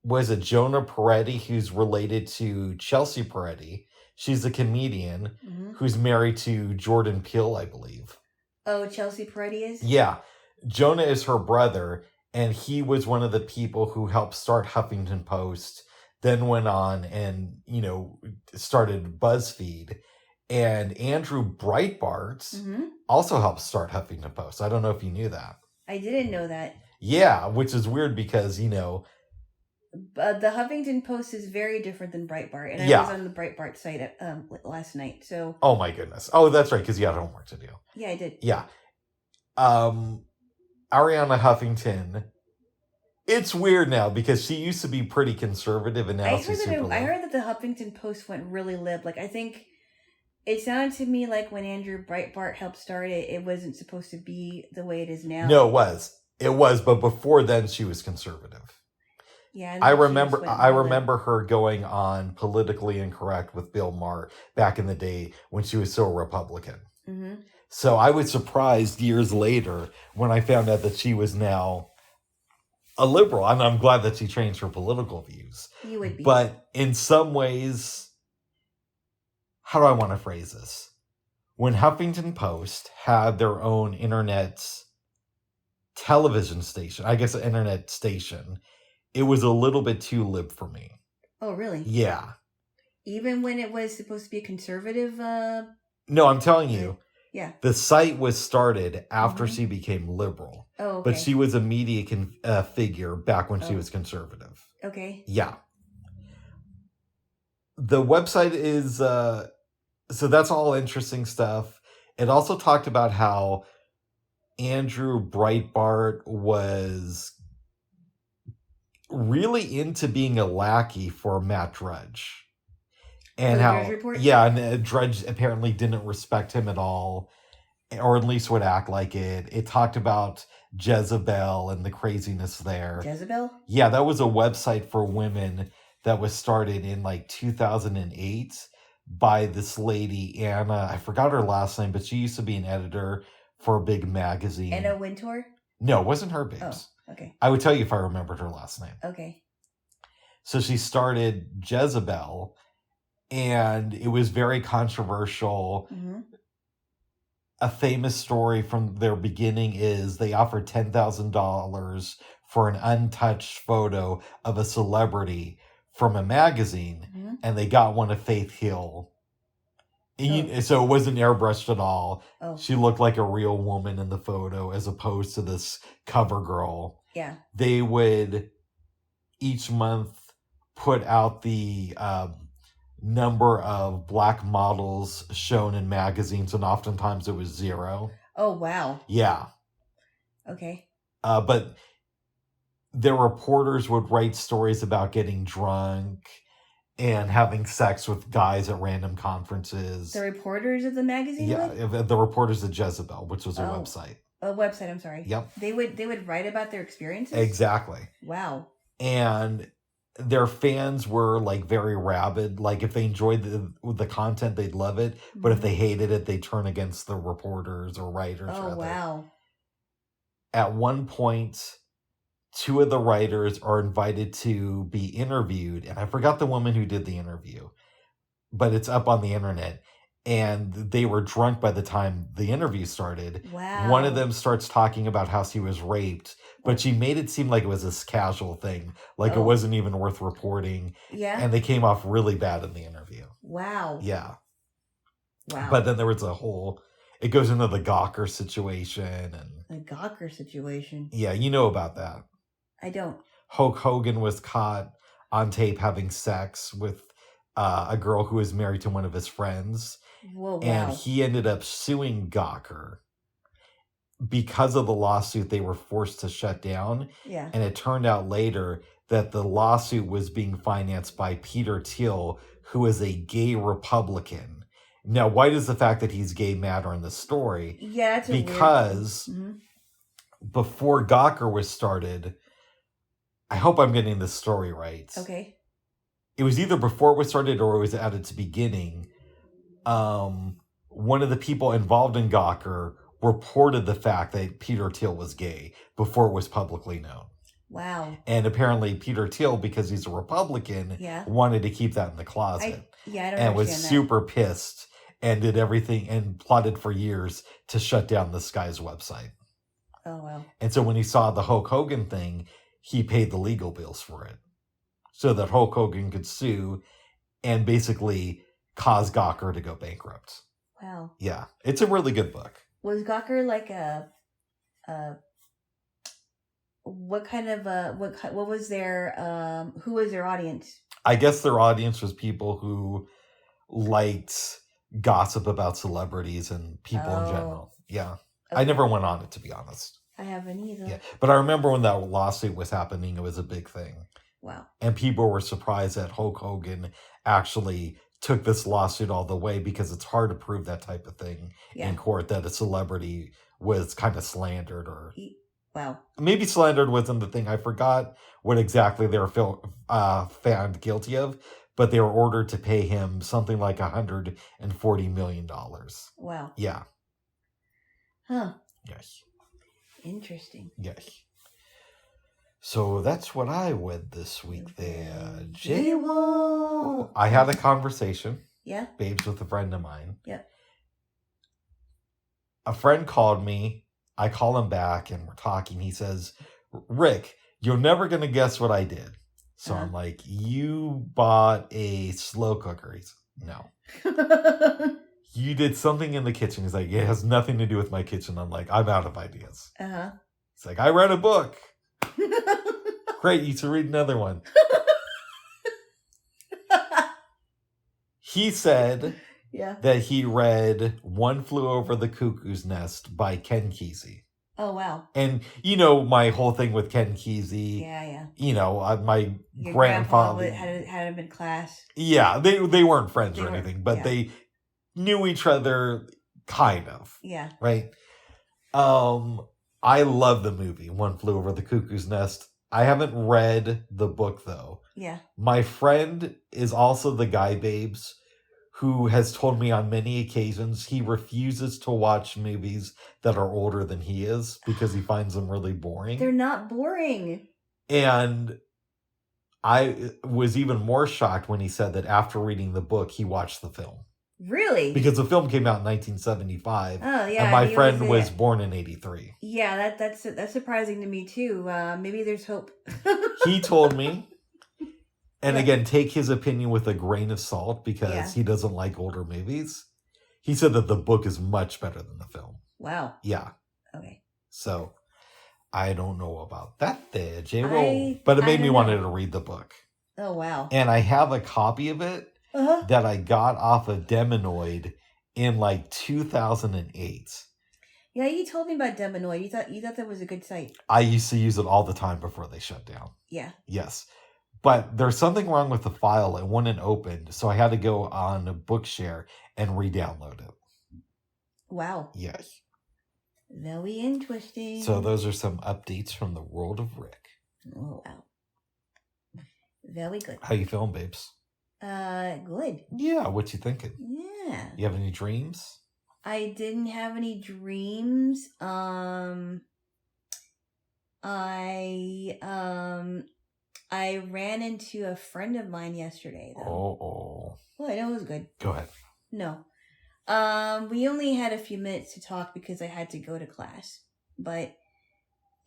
Speaker 1: was it Jonah Peretti, who's related to Chelsea Peretti? She's a comedian who's married to Jordan Peele, I believe.
Speaker 2: Oh, Chelsea Peretti is?
Speaker 1: Yeah. Jonah is her brother. And he was one of the people who helped start Huffington Post, then went on and, started BuzzFeed. And Andrew Breitbart also helped start Huffington Post. I don't know if you knew that.
Speaker 2: I didn't know that.
Speaker 1: Yeah, which is weird because,
Speaker 2: the Huffington Post is very different than Breitbart. And I was on the Breitbart site last night, so...
Speaker 1: Oh, my goodness. Oh, that's right, because you had homework to do.
Speaker 2: Yeah, I did.
Speaker 1: Yeah. Ariana Huffington, it's weird now because she used to be pretty conservative and now she's super
Speaker 2: I heard that the Huffington Post went really lib. Like, I think it sounded to me like when Andrew Breitbart helped start it, it wasn't supposed to be the way it is now.
Speaker 1: No, it was. It was, but before then she was conservative.
Speaker 2: Yeah.
Speaker 1: I remember her going on Politically Incorrect with Bill Maher back in the day when she was still a Republican. Mm-hmm. So I was surprised years later when I found out that she was now a liberal. And I'm glad that she changed her political views.
Speaker 2: You would be.
Speaker 1: But in some ways, how do I want to phrase this? When Huffington Post had their own internet television station, I guess an internet station, it was a little bit too lib for me.
Speaker 2: Oh, really?
Speaker 1: Yeah.
Speaker 2: Even when it was supposed to be a conservative?
Speaker 1: No, I'm telling you.
Speaker 2: Yeah.
Speaker 1: The site was started after she became liberal.
Speaker 2: Oh, okay.
Speaker 1: But she was a media figure back when she was conservative.
Speaker 2: Okay.
Speaker 1: Yeah. The website is... so that's all interesting stuff. It also talked about how Andrew Breitbart was really into being a lackey for Matt Drudge. And
Speaker 2: For the
Speaker 1: how,
Speaker 2: Drudge Report?
Speaker 1: yeah, and Drudge apparently didn't respect him at all, or at least would act like it. It talked about Jezebel and the craziness there.
Speaker 2: Jezebel?
Speaker 1: Yeah, that was a website for women that was started in like 2008 by this lady, Anna. I forgot her last name, but she used to be an editor for a big magazine.
Speaker 2: Anna Wintour?
Speaker 1: No, it wasn't her, babes.
Speaker 2: Oh, okay.
Speaker 1: I would tell you if I remembered her last name.
Speaker 2: Okay.
Speaker 1: So she started Jezebel, and it was very controversial.
Speaker 2: Mm-hmm.
Speaker 1: A famous story from their beginning is they offered $10,000 for an untouched photo of a celebrity from a magazine,
Speaker 2: Mm-hmm.
Speaker 1: and they got one of Faith Hill. So it wasn't airbrushed at all.
Speaker 2: Oh.
Speaker 1: She looked like a real woman in the photo as opposed to this cover girl.
Speaker 2: Yeah.
Speaker 1: They would each month put out the number of black models shown in magazines, and oftentimes it was 0.
Speaker 2: Oh, wow.
Speaker 1: Yeah.
Speaker 2: Okay.
Speaker 1: But their reporters would write stories about getting drunk and having sex with guys at random conferences.
Speaker 2: The reporters of the magazine?
Speaker 1: Yeah, the reporters of Jezebel, which was a website.
Speaker 2: A website, I'm sorry.
Speaker 1: Yep.
Speaker 2: They would write about their experiences?
Speaker 1: Exactly.
Speaker 2: Wow.
Speaker 1: And their fans were like very rabid. Like if they enjoyed the content, they'd love it. But if they hated it, they'd turn against the reporters or writers.
Speaker 2: Oh, wow.
Speaker 1: At one point, 2 of the writers are invited to be interviewed. And I forgot the woman who did the interview, but it's up on the internet. And they were drunk by the time the interview started.
Speaker 2: Wow.
Speaker 1: One of them starts talking about how she was raped, but she made it seem like it was this casual thing. Like it wasn't even worth reporting.
Speaker 2: Yeah.
Speaker 1: And they came off really bad in the interview.
Speaker 2: Wow.
Speaker 1: Yeah.
Speaker 2: Wow.
Speaker 1: But then there was it goes into the Gawker situation.
Speaker 2: The Gawker situation?
Speaker 1: Yeah, you know about that.
Speaker 2: I don't.
Speaker 1: Hulk Hogan was caught on tape having sex with a girl who was married to one of his friends.
Speaker 2: Whoa, wow.
Speaker 1: And he ended up suing Gawker. Because of the lawsuit, they were forced to shut down.
Speaker 2: Yeah.
Speaker 1: And it turned out later that the lawsuit was being financed by Peter Thiel, who is a gay Republican. Now, why does the fact that he's gay matter in the story?
Speaker 2: Yeah, that's
Speaker 1: because before Gawker was started, I hope I'm getting the story right.
Speaker 2: Okay.
Speaker 1: It was either before it was started or it was at its beginning. One of the people involved in Gawker reported the fact that Peter Thiel was gay before it was publicly known.
Speaker 2: Wow.
Speaker 1: And apparently Peter Thiel, because he's a Republican, wanted to keep that in the closet.
Speaker 2: I don't
Speaker 1: and was
Speaker 2: understand that.
Speaker 1: super pissed and did everything and plotted for years to shut down this guy's website.
Speaker 2: Oh, wow.
Speaker 1: And so when he saw the Hulk Hogan thing, he paid the legal bills for it so that Hulk Hogan could sue and basically cause Gawker to go bankrupt.
Speaker 2: Wow.
Speaker 1: Yeah. It's a really good book.
Speaker 2: Was Gawker like what kind of what was their who was their audience?
Speaker 1: I guess their audience was people who liked gossip about celebrities and people in general. Yeah. Okay. I never went on it, to be honest.
Speaker 2: I haven't either.
Speaker 1: Yeah. But I remember when that lawsuit was happening, it was a big thing.
Speaker 2: Wow. And
Speaker 1: people were surprised that Hulk Hogan actually took this lawsuit all the way, because it's hard to prove that type of thing in court, that a celebrity was kind of slandered or...
Speaker 2: Wow.
Speaker 1: Maybe slandered wasn't the thing. I forgot what exactly they were found guilty of, but they were ordered to pay him something like $140 million.
Speaker 2: Wow.
Speaker 1: Yeah.
Speaker 2: Huh.
Speaker 1: Yes.
Speaker 2: Interesting.
Speaker 1: Yes. So that's what I read this week there. Jaylo! I had a conversation.
Speaker 2: Yeah?
Speaker 1: Babes, with a friend of mine.
Speaker 2: Yeah.
Speaker 1: A friend called me. I call him back and we're talking. He says, Rick, you're never going to guess what I did. So I'm like, you bought a slow cooker. He's no. You did something in the kitchen. He's like, it has nothing to do with my kitchen. I'm like, I'm out of ideas.
Speaker 2: Uh-huh.
Speaker 1: He's like, I read a book. Great, you should read another one. He said that he read One Flew Over the Cuckoo's Nest by Ken Kesey.
Speaker 2: Oh, wow.
Speaker 1: And my whole thing with Ken Kesey.
Speaker 2: Yeah.
Speaker 1: My
Speaker 2: Your
Speaker 1: grandfather
Speaker 2: grandpa had him in class.
Speaker 1: Yeah, they weren't friends or
Speaker 2: were-
Speaker 1: anything, but
Speaker 2: yeah.
Speaker 1: they knew each other kind of.
Speaker 2: Yeah.
Speaker 1: Right? I love the movie One Flew Over the Cuckoo's Nest. I haven't read the book though.
Speaker 2: Yeah.
Speaker 1: My friend is also the guy Babes who has told me on many occasions he refuses to watch movies that are older than he is because he finds them really boring.
Speaker 2: They're not boring.
Speaker 1: And I was even more shocked when he said that after reading the book, he watched the film.
Speaker 2: Really?
Speaker 1: Because the film came out in 1975.
Speaker 2: Oh, yeah.
Speaker 1: And my friend was born in 83.
Speaker 2: Yeah, that's surprising to me, too. Maybe there's hope.
Speaker 1: He told me, and again, take his opinion with a grain of salt because he doesn't like older movies. He said that the book is much better than the film.
Speaker 2: Wow.
Speaker 1: Yeah.
Speaker 2: Okay.
Speaker 1: So, I don't know about that there, Jaylo. But it made me want to read the book.
Speaker 2: Oh, wow.
Speaker 1: And I have a copy of it that I got off of Deminoid in 2008.
Speaker 2: Yeah, you told me about Deminoid. You thought that was a good site.
Speaker 1: I used to use it all the time before they shut down.
Speaker 2: Yeah.
Speaker 1: Yes. But there's something wrong with the file. It wouldn't open, so I had to go on Bookshare and re-download it.
Speaker 2: Wow.
Speaker 1: Yes.
Speaker 2: Very interesting.
Speaker 1: So those are some updates from the world of Rick.
Speaker 2: Oh, wow. Very good.
Speaker 1: How you feeling, babes?
Speaker 2: Good.
Speaker 1: Yeah, what you thinking?
Speaker 2: Yeah.
Speaker 1: You have any dreams?
Speaker 2: I didn't have any dreams. I ran into a friend of mine yesterday, though.
Speaker 1: Oh.
Speaker 2: Well, I know it was good.
Speaker 1: Go ahead.
Speaker 2: No. We only had a few minutes to talk because I had to go to class. But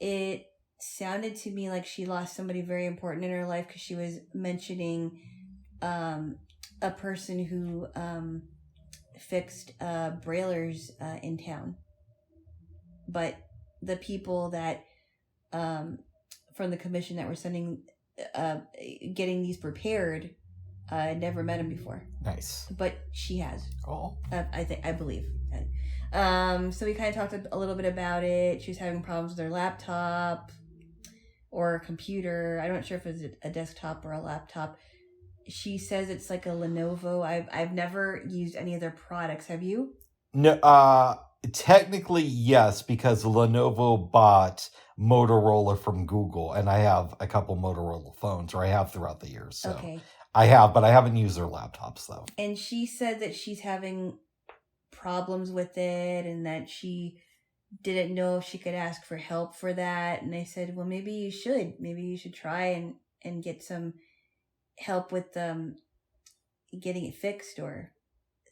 Speaker 2: it sounded to me like she lost somebody very important in her life because she was mentioning a person who fixed brailers in town. But the people that from the commission that were getting these prepared never met him before.
Speaker 1: Nice.
Speaker 2: But she has.
Speaker 1: Oh.
Speaker 2: I believe. So we kind of talked a little bit about it. She was having problems with her laptop or a computer. I'm not sure if it's a desktop or a laptop. She says it's like a Lenovo. I've never used any of their products. Have you?
Speaker 1: No. Technically, yes, because Lenovo bought Motorola from Google, and I have a couple Motorola phones, or I have throughout the years. So
Speaker 2: okay.
Speaker 1: I have, but I haven't used their laptops, though.
Speaker 2: And she said that she's having problems with it and that she didn't know if she could ask for help for that. And I said, well, maybe you should. Maybe you should try and get some help with getting it fixed or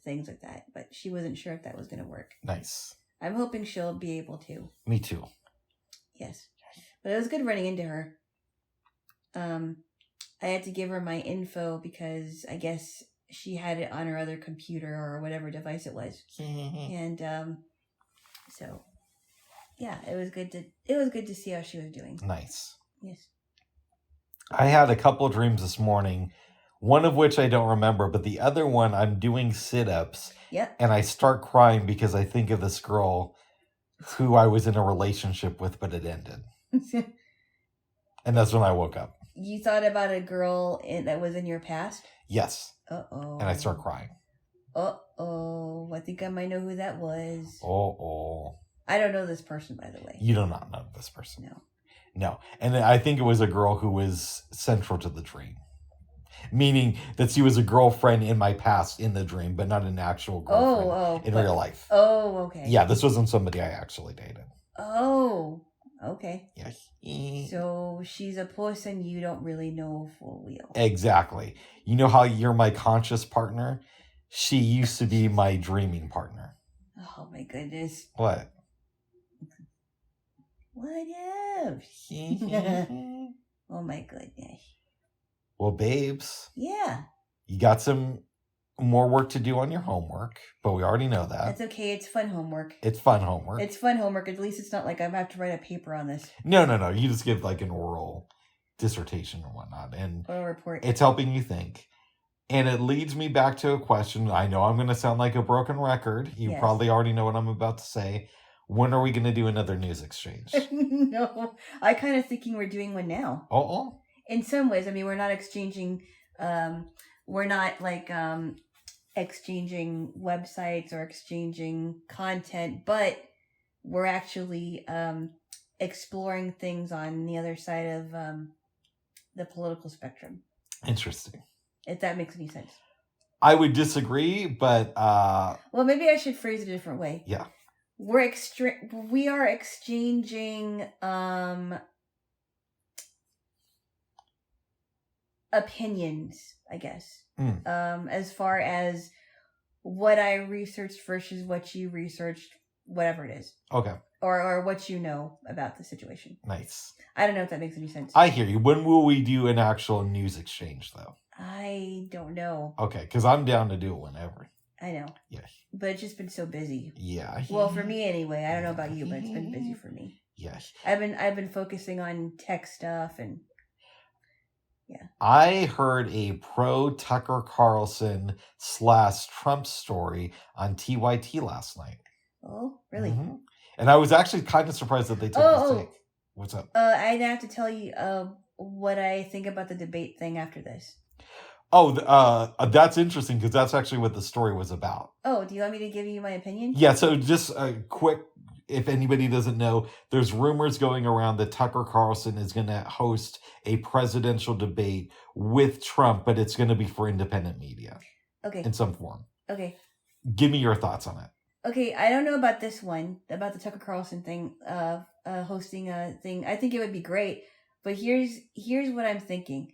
Speaker 2: things like that. But she wasn't sure if that was going to work.
Speaker 1: Nice.
Speaker 2: I'm hoping she'll be able to.
Speaker 1: Me too.
Speaker 2: Yes. But it was good running into her. I had to give her my info because I guess she had it on her other computer or whatever device it was. And so yeah, it was good to see how she was doing.
Speaker 1: Nice.
Speaker 2: Yes.
Speaker 1: I had a couple of dreams this morning, one of which I don't remember, but the other one I'm doing sit-ups.
Speaker 2: Yep.
Speaker 1: And I start crying because I think of this girl who I was in a relationship with, but it ended. And that's when I woke up.
Speaker 2: You thought about a girl that was in your past?
Speaker 1: Yes.
Speaker 2: Uh-oh.
Speaker 1: And I start crying.
Speaker 2: Uh-oh. I think I might know who that was.
Speaker 1: Uh-oh.
Speaker 2: I don't know this person, by the way.
Speaker 1: You do not know this person.
Speaker 2: No.
Speaker 1: No. And I think it was a girl who was central to the dream. Meaning that she was a girlfriend in my past in the dream, but not an actual girlfriend in real life.
Speaker 2: Oh, okay.
Speaker 1: Yeah, this wasn't somebody I actually dated.
Speaker 2: Oh, okay.
Speaker 1: Yeah.
Speaker 2: So she's a person you don't really know full wheel.
Speaker 1: Exactly. You know how you're my conscious partner? She used to be my dreaming partner.
Speaker 2: Oh my goodness.
Speaker 1: What?
Speaker 2: What up? Oh my goodness.
Speaker 1: Well, babes.
Speaker 2: Yeah.
Speaker 1: You got some more work to do on your homework, but we already know that.
Speaker 2: That's okay. It's fun homework.
Speaker 1: It's fun homework.
Speaker 2: It's fun homework. At least it's not like I have to write a paper on this.
Speaker 1: No. You just give like an oral dissertation or whatnot. And
Speaker 2: or a report.
Speaker 1: It's helping you think. And it leads me back to a question. I know I'm going to sound like a broken record. You probably already know what I'm about to say. When are we going to do another news exchange?
Speaker 2: No, I kind of thinking we're doing one now.
Speaker 1: Oh.
Speaker 2: In some ways, I mean, we're not exchanging. We're not exchanging websites or exchanging content, but we're actually exploring things on the other side of the political spectrum.
Speaker 1: Interesting.
Speaker 2: If that makes any sense.
Speaker 1: I would disagree, but
Speaker 2: well, maybe I should phrase it a different way.
Speaker 1: Yeah.
Speaker 2: We are exchanging opinions, I guess. As far as what I researched versus what you researched, whatever it is.
Speaker 1: Okay.
Speaker 2: Or what you know about the situation.
Speaker 1: Nice.
Speaker 2: I don't know if that makes any sense.
Speaker 1: I hear you. When will we do an actual news exchange, though?
Speaker 2: I don't know.
Speaker 1: Okay, because I'm down to do it whenever.
Speaker 2: I know.
Speaker 1: Yeah.
Speaker 2: But it's just been so busy.
Speaker 1: Yeah.
Speaker 2: Well, for me anyway. I don't know about you, but it's been busy for me.
Speaker 1: Yeah.
Speaker 2: I've been focusing on tech stuff and yeah.
Speaker 1: I heard a pro Tucker Carlson / Trump story on TYT last night.
Speaker 2: Oh, really?
Speaker 1: Mm-hmm. And I was actually kind of surprised that they took the take. What's up?
Speaker 2: I'd have to tell you what I think about the debate thing after this.
Speaker 1: Oh, that's interesting because that's actually what the story was about.
Speaker 2: Oh, do you want me to give you my opinion?
Speaker 1: Yeah, so just a quick, if anybody doesn't know, there's rumors going around that Tucker Carlson is going to host a presidential debate with Trump, but it's going to be for independent media.
Speaker 2: Okay.
Speaker 1: In some form.
Speaker 2: Okay.
Speaker 1: Give me your thoughts on it.
Speaker 2: Okay, I don't know about this one, about the Tucker Carlson thing, hosting a thing. I think it would be great, but here's what I'm thinking.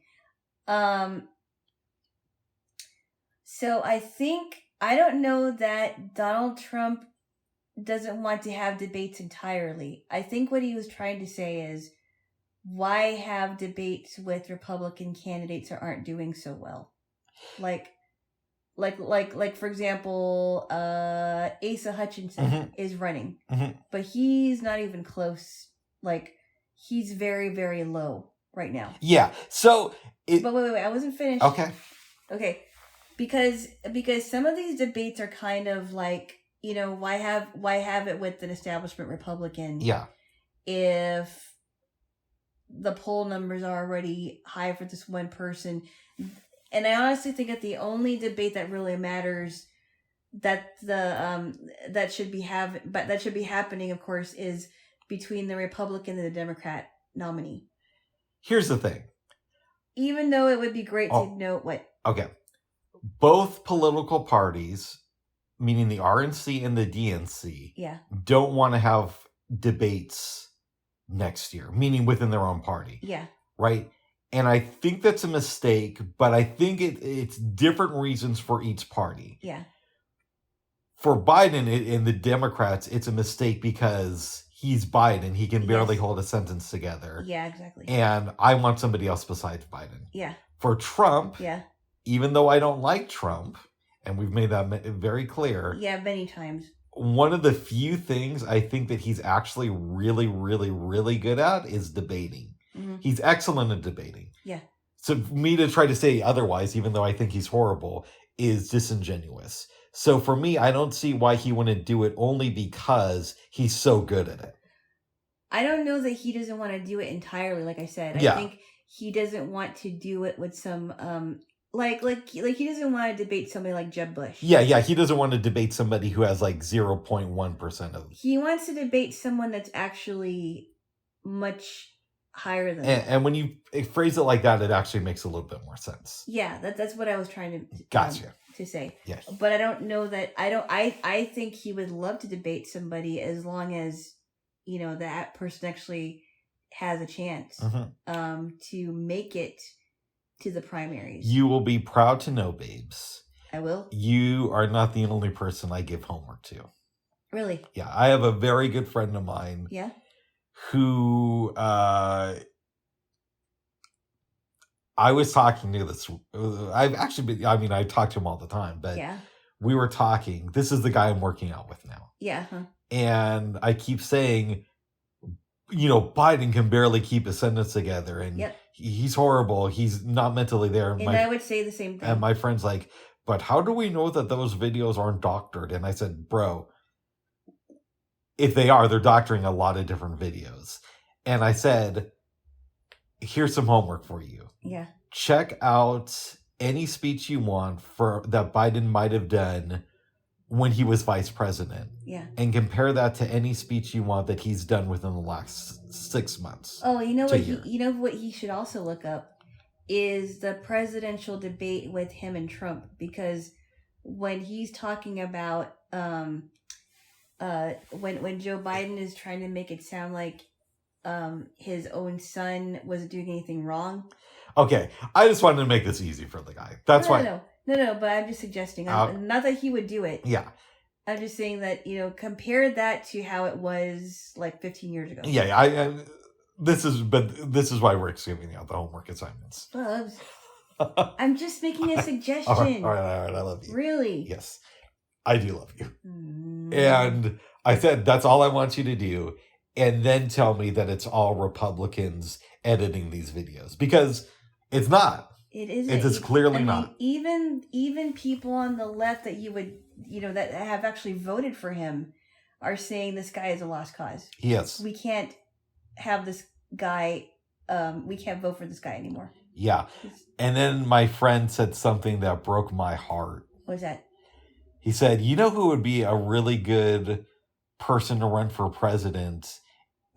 Speaker 2: So I don't know that Donald Trump doesn't want to have debates entirely. I think what he was trying to say is, why have debates with Republican candidates that aren't doing so well? Like for example, Asa Hutchinson is running, but he's not even close. Like, he's very, very low right now.
Speaker 1: Yeah. So,
Speaker 2: but wait, I wasn't finished. Okay. Because some of these debates are kind of like, you know, why have it with an establishment Republican?
Speaker 1: Yeah.
Speaker 2: If the poll numbers are already high for this one person. And I honestly think that the only debate that really matters that should be happening, of course, is between the Republican and the Democrat nominee.
Speaker 1: Here's the thing.
Speaker 2: Even though it would be great to know what.
Speaker 1: Okay. Both political parties, meaning the RNC and the DNC, don't want to have debates next year, meaning within their own party.
Speaker 2: Yeah.
Speaker 1: Right? And I think that's a mistake, but I think it's different reasons for each party.
Speaker 2: Yeah.
Speaker 1: For Biden and the Democrats, it's a mistake because he's Biden. He can barely hold a sentence together.
Speaker 2: Yeah, exactly.
Speaker 1: And I want somebody else besides Biden.
Speaker 2: Yeah.
Speaker 1: For Trump, even though I don't like Trump, and we've made that very clear.
Speaker 2: Yeah, many times.
Speaker 1: One of the few things I think that he's actually really, really, really good at is debating. Mm-hmm. He's excellent at debating.
Speaker 2: Yeah.
Speaker 1: So for me to try to say otherwise, even though I think he's horrible, is disingenuous. So for me, I don't see why he wouldn't do it only because he's so good at it.
Speaker 2: I don't know that he doesn't want to do it entirely, like I said. I think he doesn't want to do it with some like he doesn't want to debate somebody like Jeb Bush.
Speaker 1: Yeah, he doesn't want to debate somebody who has like 0.1% of.
Speaker 2: He wants to debate someone that's actually much higher than
Speaker 1: and when you phrase it like that, it actually makes a little bit more sense.
Speaker 2: Yeah, that's what I was trying
Speaker 1: to
Speaker 2: to say.
Speaker 1: Yeah.
Speaker 2: But I don't know that I think he would love to debate somebody as long as, you know, that person actually has a chance to make it to the primaries.
Speaker 1: You will be proud to know, babes.
Speaker 2: I will.
Speaker 1: You are not the only person I give homework to.
Speaker 2: Really?
Speaker 1: Yeah, I have a very good friend of mine.
Speaker 2: Yeah.
Speaker 1: Who I was talking to this. I've actually been. I mean, I talk to him all the time, but we were talking. This is the guy I'm working out with now.
Speaker 2: Yeah.
Speaker 1: And I keep saying, you know, Biden can barely keep his sentence together, and he's horrible. He's not mentally there.
Speaker 2: And I would say the same thing.
Speaker 1: And my friend's like, but how do we know that those videos aren't doctored? And I said, bro, if they are, they're doctoring a lot of different videos. And I said, here's some homework for you.
Speaker 2: Yeah.
Speaker 1: Check out any speech you want that Biden might have done when he was vice president.
Speaker 2: Yeah.
Speaker 1: And compare that to any speech you want that he's done within the last 6 months.
Speaker 2: Oh, you know what he should also look up is the presidential debate with him and Trump, because when he's talking about when Joe Biden is trying to make it sound like his own son wasn't doing anything wrong.
Speaker 1: Okay, I just wanted to make this easy for the guy. That's why.
Speaker 2: No, but I'm just suggesting. Not that he would do it.
Speaker 1: Yeah.
Speaker 2: I'm just saying that, compare that to how it was like 15 years ago.
Speaker 1: Yeah, this is why we're giving out the homework assignments.
Speaker 2: Well, I'm just making a suggestion.
Speaker 1: All right, I love you.
Speaker 2: Really?
Speaker 1: Yes, I do love you. And I said, that's all I want you to do. And then tell me that it's all Republicans editing these videos. Because it's not.
Speaker 2: It isn't.
Speaker 1: It is clearly not.
Speaker 2: Even people on the left that you would, that have actually voted for him are saying this guy is a lost cause.
Speaker 1: Yes.
Speaker 2: We can't have this guy, we can't vote for this guy anymore.
Speaker 1: Yeah. And then my friend said something that broke my heart.
Speaker 2: What was that?
Speaker 1: He said, you know who would be a really good person to run for president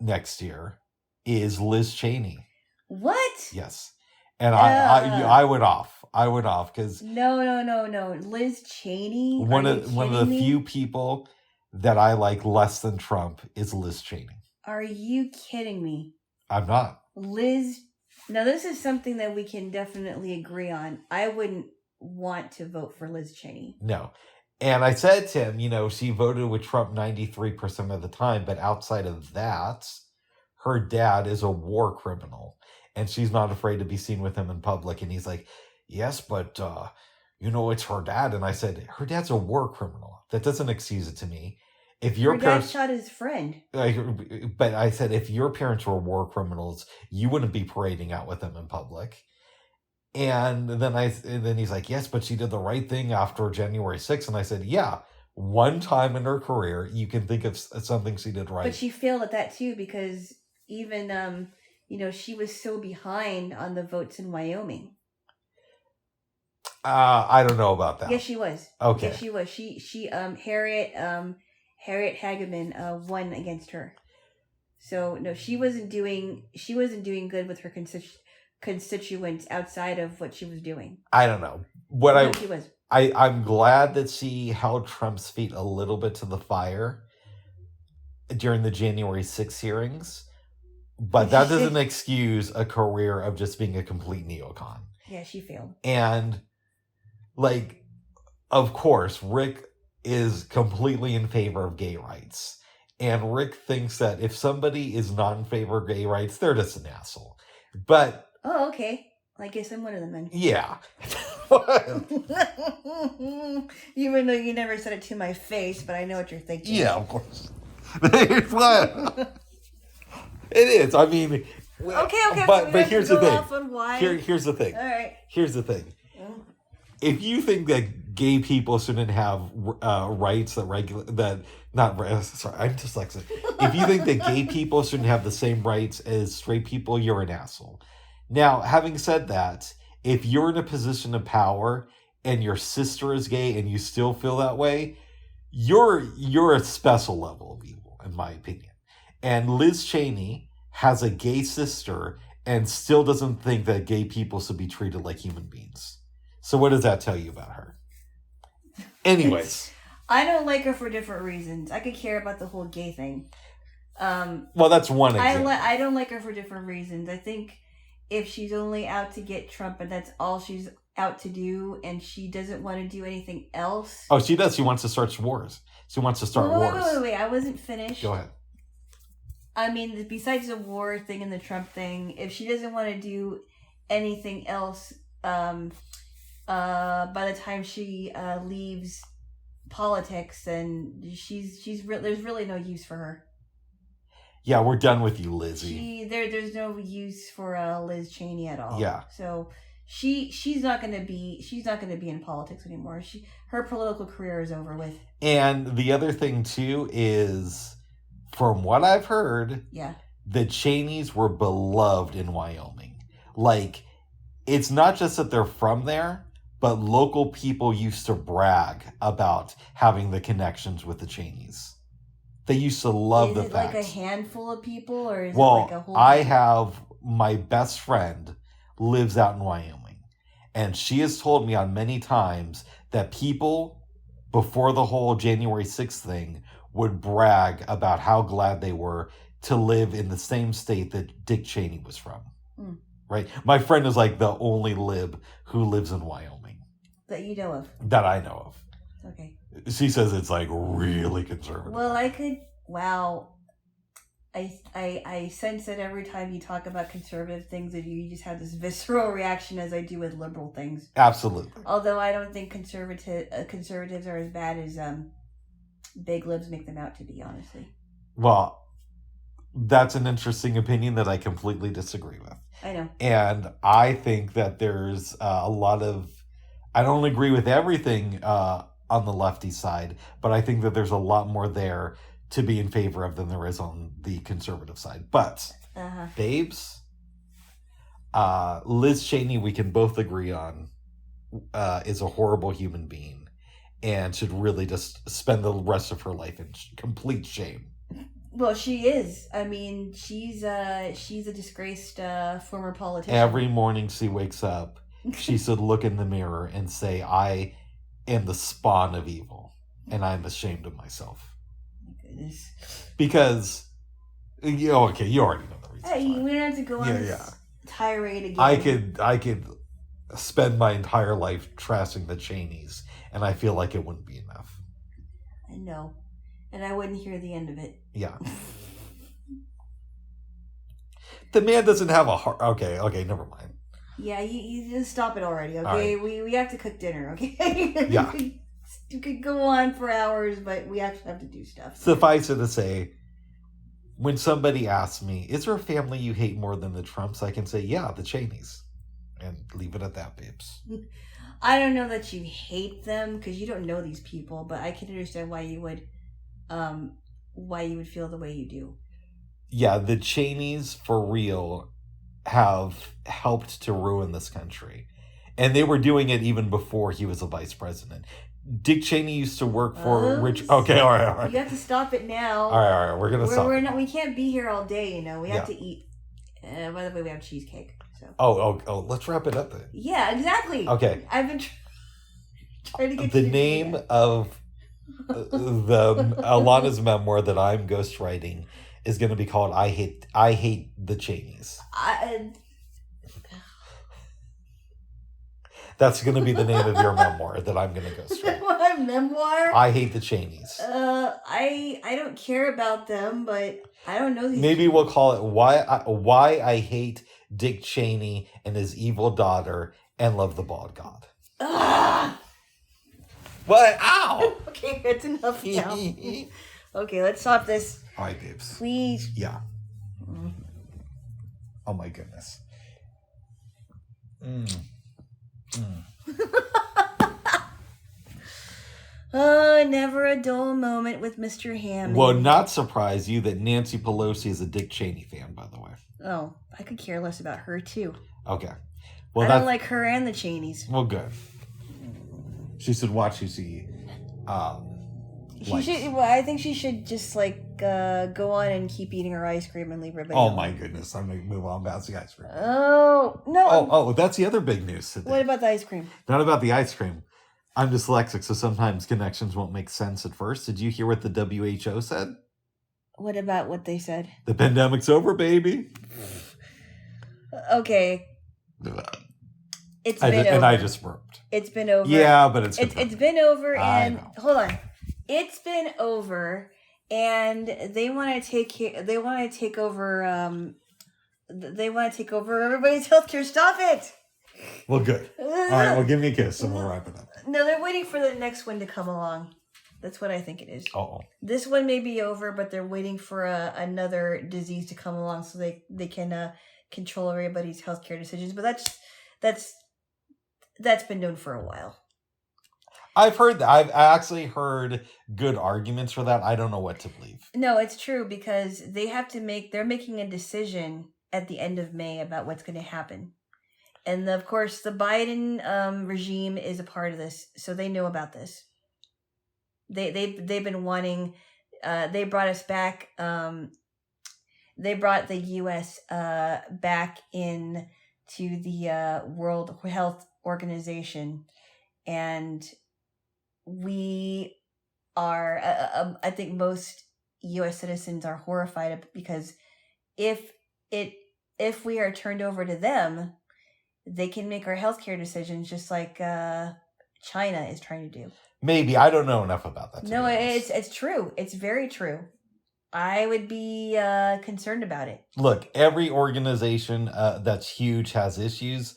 Speaker 1: next year is Liz Cheney.
Speaker 2: What?
Speaker 1: Yes. And I went off because
Speaker 2: no. Liz Cheney.
Speaker 1: One of the few people that I like less than Trump is Liz Cheney.
Speaker 2: Are you kidding me?
Speaker 1: I'm not.
Speaker 2: Liz. Now this is something that we can definitely agree on. I wouldn't want to vote for Liz Cheney.
Speaker 1: No. And I said to him, she voted with Trump 93% of the time, but outside of that, her dad is a war criminal. And she's not afraid to be seen with him in public. And he's like, yes, but, it's her dad. And I said, her dad's a war criminal. That doesn't excuse it to me. If your parents
Speaker 2: shot his friend.
Speaker 1: But I said, if your parents were war criminals, you wouldn't be parading out with them in public. And then he's like, yes, but she did the right thing after January 6th. And I said, yeah, one time in her career, you can think of something she did right.
Speaker 2: But she failed at that too, because even, she was so behind on the votes in Wyoming.
Speaker 1: I don't know about that.
Speaker 2: Yes, she was.
Speaker 1: Okay.
Speaker 2: Yes, she was. She Harriet Hageman won against her. So no, she wasn't doing good with her constituents outside of what she was doing.
Speaker 1: I don't know. She was. I'm glad that she held Trump's feet a little bit to the fire during the January 6th hearings. But that doesn't excuse a career of just being a complete neocon.
Speaker 2: Yeah, she failed.
Speaker 1: And, of course, Rick is completely in favor of gay rights. And Rick thinks that if somebody is not in favor of gay rights, they're just an asshole. But...
Speaker 2: Oh, okay. I guess I'm one of them then.
Speaker 1: Yeah.
Speaker 2: Even though you never said it to my face, but I know what you're thinking.
Speaker 1: Yeah, of course. It is. I mean...
Speaker 2: Okay.
Speaker 1: But here's the thing. Here's the thing.
Speaker 2: All right.
Speaker 1: Here's the thing. If you think that gay people shouldn't have rights I'm dyslexic. If you think that gay people shouldn't have the same rights as straight people, you're an asshole. Now, having said that, if you're in a position of power and your sister is gay and you still feel that way, you're a special level of evil, in my opinion. And Liz Cheney has a gay sister and still doesn't think that gay people should be treated like human beings. So what does that tell you about her? Anyways.
Speaker 2: I don't like her for different reasons. I could care about the whole gay thing.
Speaker 1: Well, that's one example.
Speaker 2: I don't like her for different reasons. I think if she's only out to get Trump and that's all she's out to do and she doesn't want to do anything else.
Speaker 1: Oh, she does. She wants to start wars. She wants to start wars.
Speaker 2: Wait. I wasn't finished.
Speaker 1: Go ahead.
Speaker 2: I mean, besides the war thing and the Trump thing, if she doesn't want to do anything else, by the time she leaves politics, then there's really no use for her.
Speaker 1: Yeah, we're done with you, Lizzie.
Speaker 2: There's no use for Liz Cheney at all.
Speaker 1: Yeah.
Speaker 2: So she's not gonna be in politics anymore. Her political career is over with.
Speaker 1: And the other thing too is from what I've heard,
Speaker 2: Yeah.
Speaker 1: the Cheneys were beloved in Wyoming. Like, it's not just that they're from there, but local people used to brag about having the connections with the Cheneys. They used to love the fact.
Speaker 2: Is it like a handful of people, or is it
Speaker 1: Well,
Speaker 2: like a whole?
Speaker 1: I have my best friend lives out in Wyoming, and she has told me on many times that people before the whole January 6th thing would brag about how glad they were to live in the same state that Dick Cheney was from. Right? My friend is like the only lib who lives in Wyoming.
Speaker 2: That you know of.
Speaker 1: That I know of.
Speaker 2: Okay.
Speaker 1: She says it's like really conservative.
Speaker 2: Well, wow. I sense that every time you talk about conservative things that you just have this visceral reaction as I do with liberal things.
Speaker 1: Absolutely.
Speaker 2: Although I don't think conservatives are as bad as big libs make them out to be, honestly.
Speaker 1: Well, that's an interesting opinion that I completely disagree with.
Speaker 2: I know.
Speaker 1: And I think that there's a lot of... I don't agree with everything on the lefty side, but I think that there's a lot more there to be in favor of than there is on the conservative side. But, babes, Liz Cheney, we can both agree on, is a horrible human being and should really just spend the rest of her life in complete shame.
Speaker 2: Well, she is. I mean, she's a disgraced former politician.
Speaker 1: Every morning she wakes up, she should look in the mirror and say, I am the spawn of evil, and I'm ashamed of myself.
Speaker 2: Oh my goodness.
Speaker 1: Because, you already know the reason.
Speaker 2: Hey, we don't have to go on this tirade again.
Speaker 1: I could spend my entire life trashing the Cheneys, and I feel like it wouldn't be enough.
Speaker 2: I know. And I wouldn't hear the end of it.
Speaker 1: Yeah. The man doesn't have a heart. Okay, never mind.
Speaker 2: Yeah, you just stop it already, okay? Right. We have to cook dinner, okay?
Speaker 1: Yeah.
Speaker 2: You could go on for hours, but we actually have to do stuff.
Speaker 1: Suffice it to say, when somebody asks me, is there a family you hate more than the Trumps? I can say, yeah, the Cheneys. And leave it at that, babes.
Speaker 2: I don't know that you hate them, because you don't know these people, but I can understand why you would feel the way you do. Yeah,
Speaker 1: the Cheneys, for real, have helped to ruin this country. And they were doing it even before he was a vice president. Dick Cheney used to work for Rich... Okay, all right.
Speaker 2: You have to stop it now.
Speaker 1: All right, we're going to stop.
Speaker 2: We can't be here all day, you know. We have to eat. By the way, we have cheesecake. So.
Speaker 1: Oh, let's wrap it up then.
Speaker 2: Yeah, exactly.
Speaker 1: Okay.
Speaker 2: I've been trying to get
Speaker 1: the name of the Alana's memoir that I'm ghostwriting is going to be called I Hate the Cheneys. That's going to be the name of your memoir that I'm going to ghostwrite.
Speaker 2: My memoir?
Speaker 1: I Hate the Cheneys.
Speaker 2: I don't care about them, but I don't know these
Speaker 1: Maybe
Speaker 2: people.
Speaker 1: We'll call it Why I Hate Dick Cheney and His Evil Daughter and Love the Bald God. What? Ow!
Speaker 2: Okay, that's enough now. Okay, let's stop this.
Speaker 1: All right, babes.
Speaker 2: Please.
Speaker 1: Yeah. Oh my goodness.
Speaker 2: Never a dull moment with Mr. Hammond.
Speaker 1: Will not surprise you that Nancy Pelosi is a Dick Cheney fan, by the way.
Speaker 2: Oh, I could care less about her too.
Speaker 1: Okay. Well,
Speaker 2: I don't like her and the Cheneys.
Speaker 1: Well, good. She should watch you see.
Speaker 2: I think she should just go on and keep eating her ice cream and leave her.
Speaker 1: Oh my goodness! I'm gonna move on past the ice cream.
Speaker 2: Oh no!
Speaker 1: Oh, that's the other big news today.
Speaker 2: What about the ice cream?
Speaker 1: Not about the ice cream. I'm dyslexic, so sometimes connections won't make sense at first. Did you hear what the WHO said?
Speaker 2: What about what they said?
Speaker 1: The pandemic's over, baby.
Speaker 2: Okay. It's been over.
Speaker 1: And I just burped.
Speaker 2: It's been over.
Speaker 1: Yeah, but it's
Speaker 2: been over, and hold on. It's been over, and they want to take over. They want to take over everybody's healthcare. Stop it.
Speaker 1: Well, good. All right, well, give me a kiss and we'll wrap it up.
Speaker 2: No, they're waiting for the next one to come along. That's what I think it is.
Speaker 1: Oh.
Speaker 2: This one may be over, but they're waiting for another disease to come along so they can control everybody's healthcare decisions. But that's been known for a while.
Speaker 1: I've heard that. I've actually heard good arguments for that. I don't know what to believe.
Speaker 2: No, it's true because they're making a decision at the end of May about what's going to happen. And of course, the Biden regime is a part of this, so they know about this. They've been wanting. They brought us back. They brought the U.S. Back in to the World Health Organization, and we are. I think most U.S. citizens are horrified because if we are turned over to them, they can make our healthcare decisions just like China is trying to do.
Speaker 1: Maybe. I don't know enough about that.
Speaker 2: No, it's true. It's very true. I would be concerned about it.
Speaker 1: Look, every organization that's huge has issues.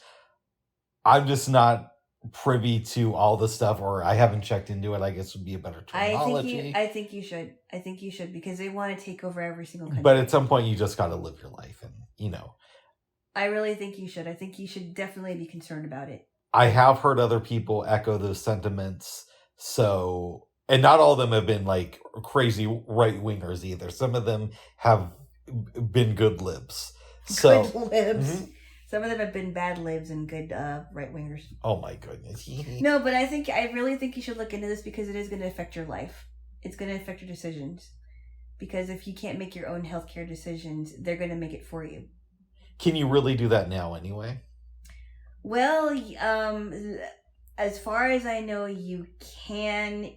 Speaker 1: I'm just not privy to all the stuff, or I haven't checked into it. I guess would be a better terminology.
Speaker 2: I think you should. I think you should because they want to take over every single country.
Speaker 1: But at some point, you just got to live your life, and
Speaker 2: I really think you should. I think you should definitely be concerned about it.
Speaker 1: I have heard other people echo those sentiments. So, and not all of them have been like crazy right wingers either. Some of them have been good libs. So,
Speaker 2: good libs. Mm-hmm. Some of them have been bad libs and good right wingers.
Speaker 1: Oh my goodness.
Speaker 2: No, but I really think you should look into this because it is going to affect your life. It's going to affect your decisions. Because if you can't make your own healthcare decisions, they're going to make it for you.
Speaker 1: Can you really do that now anyway?
Speaker 2: Well, as far as I know, you can,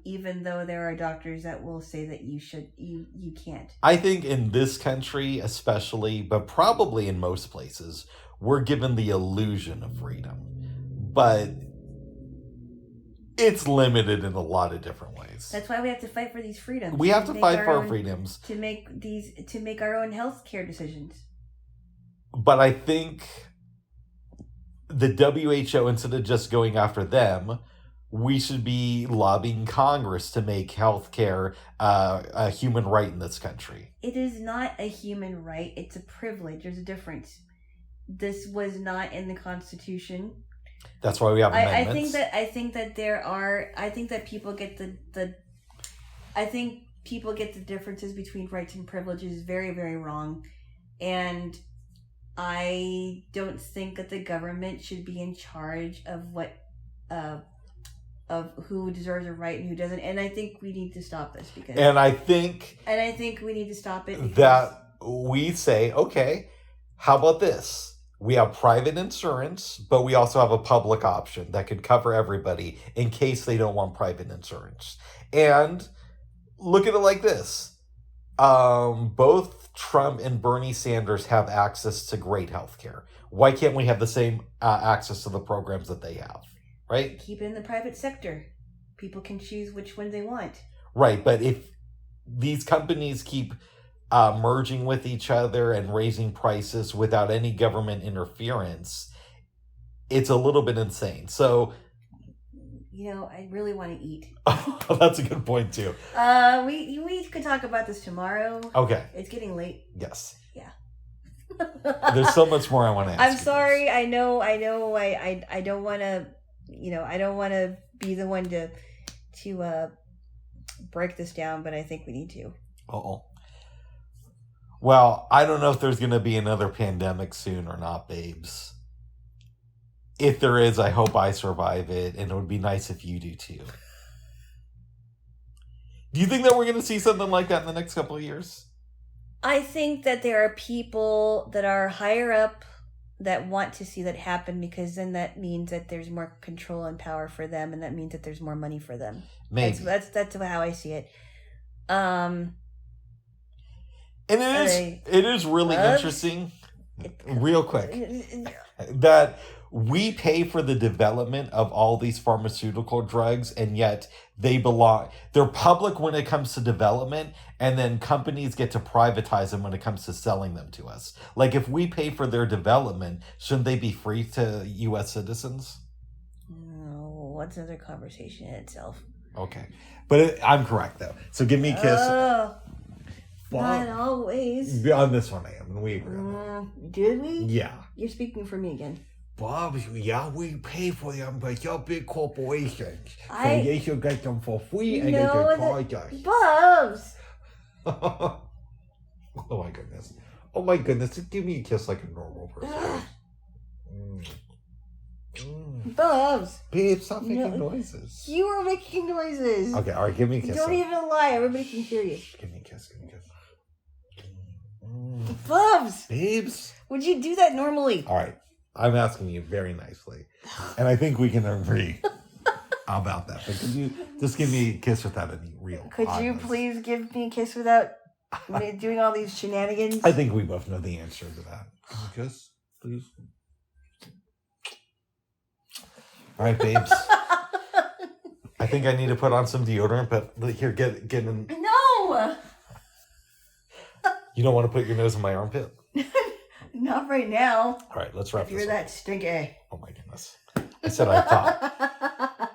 Speaker 2: even though there are doctors that will say that you can't.
Speaker 1: I think in this country especially, but probably in most places, we're given the illusion of freedom. But it's limited in a lot of different ways.
Speaker 2: That's why we have to fight for these freedoms.
Speaker 1: We have to fight for our freedoms.
Speaker 2: To make our own healthcare decisions.
Speaker 1: But I think the WHO, instead of just going after them, we should be lobbying Congress to make healthcare a human right in this country.
Speaker 2: It is not a human right. It's a privilege. There's a difference. This was not in the Constitution.
Speaker 1: That's why we have amendments.
Speaker 2: I think that people get people get the differences between rights and privileges very, very wrong. And I don't think that the government should be in charge of what of who deserves a right and who doesn't. And I think we need to stop this because
Speaker 1: I think
Speaker 2: we need to stop it
Speaker 1: that we say, okay, how about this? We have private insurance, but we also have a public option that could cover everybody in case they don't want private insurance. And look at it like this. Both Trump and Bernie Sanders have access to great health care. Why can't we have the same access to the programs that they have? Right?
Speaker 2: Keep it in the private sector. People can choose which one they want.
Speaker 1: Right, but if these companies keep merging with each other and raising prices without any government interference, it's a little bit insane. So,
Speaker 2: I really want to eat.
Speaker 1: That's a good point too.
Speaker 2: We could talk about this tomorrow.
Speaker 1: Okay.
Speaker 2: It's getting late.
Speaker 1: Yes.
Speaker 2: Yeah.
Speaker 1: There's so much more I want to ask.
Speaker 2: I'm sorry. I know. I don't want to. I don't want to be the one to break this down, but I think we need to.
Speaker 1: Uh-oh. Well, I don't know if there's going to be another pandemic soon or not, babes. If there is, I hope I survive it, and it would be nice if you do too. Do you think that we're going to see something like that in the next couple of years?
Speaker 2: I think that there are people that are higher up that want to see that happen because then that means that there's more control and power for them, and that means that there's more money for them.
Speaker 1: Maybe.
Speaker 2: That's how I see it.
Speaker 1: And it is really interesting, real quick, that we pay for the development of all these pharmaceutical drugs, and yet they're public when it comes to development, and then companies get to privatize them when it comes to selling them to us. Like, if we pay for their development, shouldn't they be free to U.S. citizens?
Speaker 2: No, that's another conversation in itself.
Speaker 1: Okay. But I'm correct, though. So give me a kiss.
Speaker 2: Not always.
Speaker 1: On this one I am, and we agree on that.
Speaker 2: Did we?
Speaker 1: Yeah.
Speaker 2: You're speaking for me again.
Speaker 3: Bob, yeah, we pay for them, but you're big corporations. So
Speaker 2: I
Speaker 3: they should get them for free and they
Speaker 2: know
Speaker 3: can
Speaker 2: that
Speaker 3: charge us.
Speaker 2: Bubs.
Speaker 1: Oh my goodness. Oh my goodness. Just give me a kiss like a normal person. Mm. Mm.
Speaker 2: Bubs.
Speaker 1: Babe, stop making
Speaker 2: No.
Speaker 1: noises.
Speaker 2: You are making noises.
Speaker 1: Okay, all right, give me a kiss.
Speaker 2: Don't
Speaker 1: then.
Speaker 2: even lie. Everybody can hear you.
Speaker 1: Give me a kiss, give me a kiss. Mm.
Speaker 2: Bubs.
Speaker 1: Babes.
Speaker 2: Would you do that normally?
Speaker 1: All right, I'm asking you very nicely. And I think we can agree about that. But could you just give me a kiss without any real
Speaker 2: Could you
Speaker 1: oddness?
Speaker 2: please give me a kiss without doing all these shenanigans?
Speaker 1: I think we both know the answer to that. Can you kiss, please? All right, babes. I think I need to put on some deodorant, but here, get in.
Speaker 2: No!
Speaker 1: You don't want to put your nose in my armpit?
Speaker 2: Not right now.
Speaker 1: All right, let's wrap
Speaker 2: If
Speaker 1: this
Speaker 2: you're
Speaker 1: up.
Speaker 2: that stinky.
Speaker 1: Oh my goodness. I said I thought.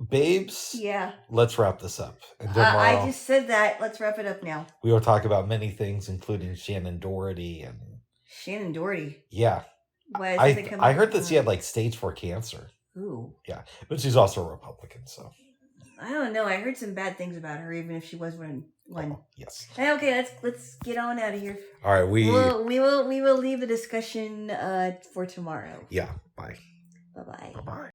Speaker 1: Babes,
Speaker 2: Yeah.
Speaker 1: let's wrap this up. And tomorrow,
Speaker 2: I just said that. Let's wrap it up now.
Speaker 1: we will talk about many things, including Shannon Doherty. And
Speaker 2: Shannon Doherty.
Speaker 1: yeah,
Speaker 2: Why does it come
Speaker 1: I
Speaker 2: up?
Speaker 1: heard that she had like stage 4 cancer.
Speaker 2: Ooh.
Speaker 1: Yeah, but she's also a Republican, so.
Speaker 2: I don't know. I heard some bad things about her, even if she was one.
Speaker 1: Oh, yes.
Speaker 2: Okay, let's get on out of here.
Speaker 1: All right,
Speaker 2: We will leave the discussion for tomorrow.
Speaker 1: Yeah, bye.
Speaker 2: Bye bye.
Speaker 1: Bye-bye.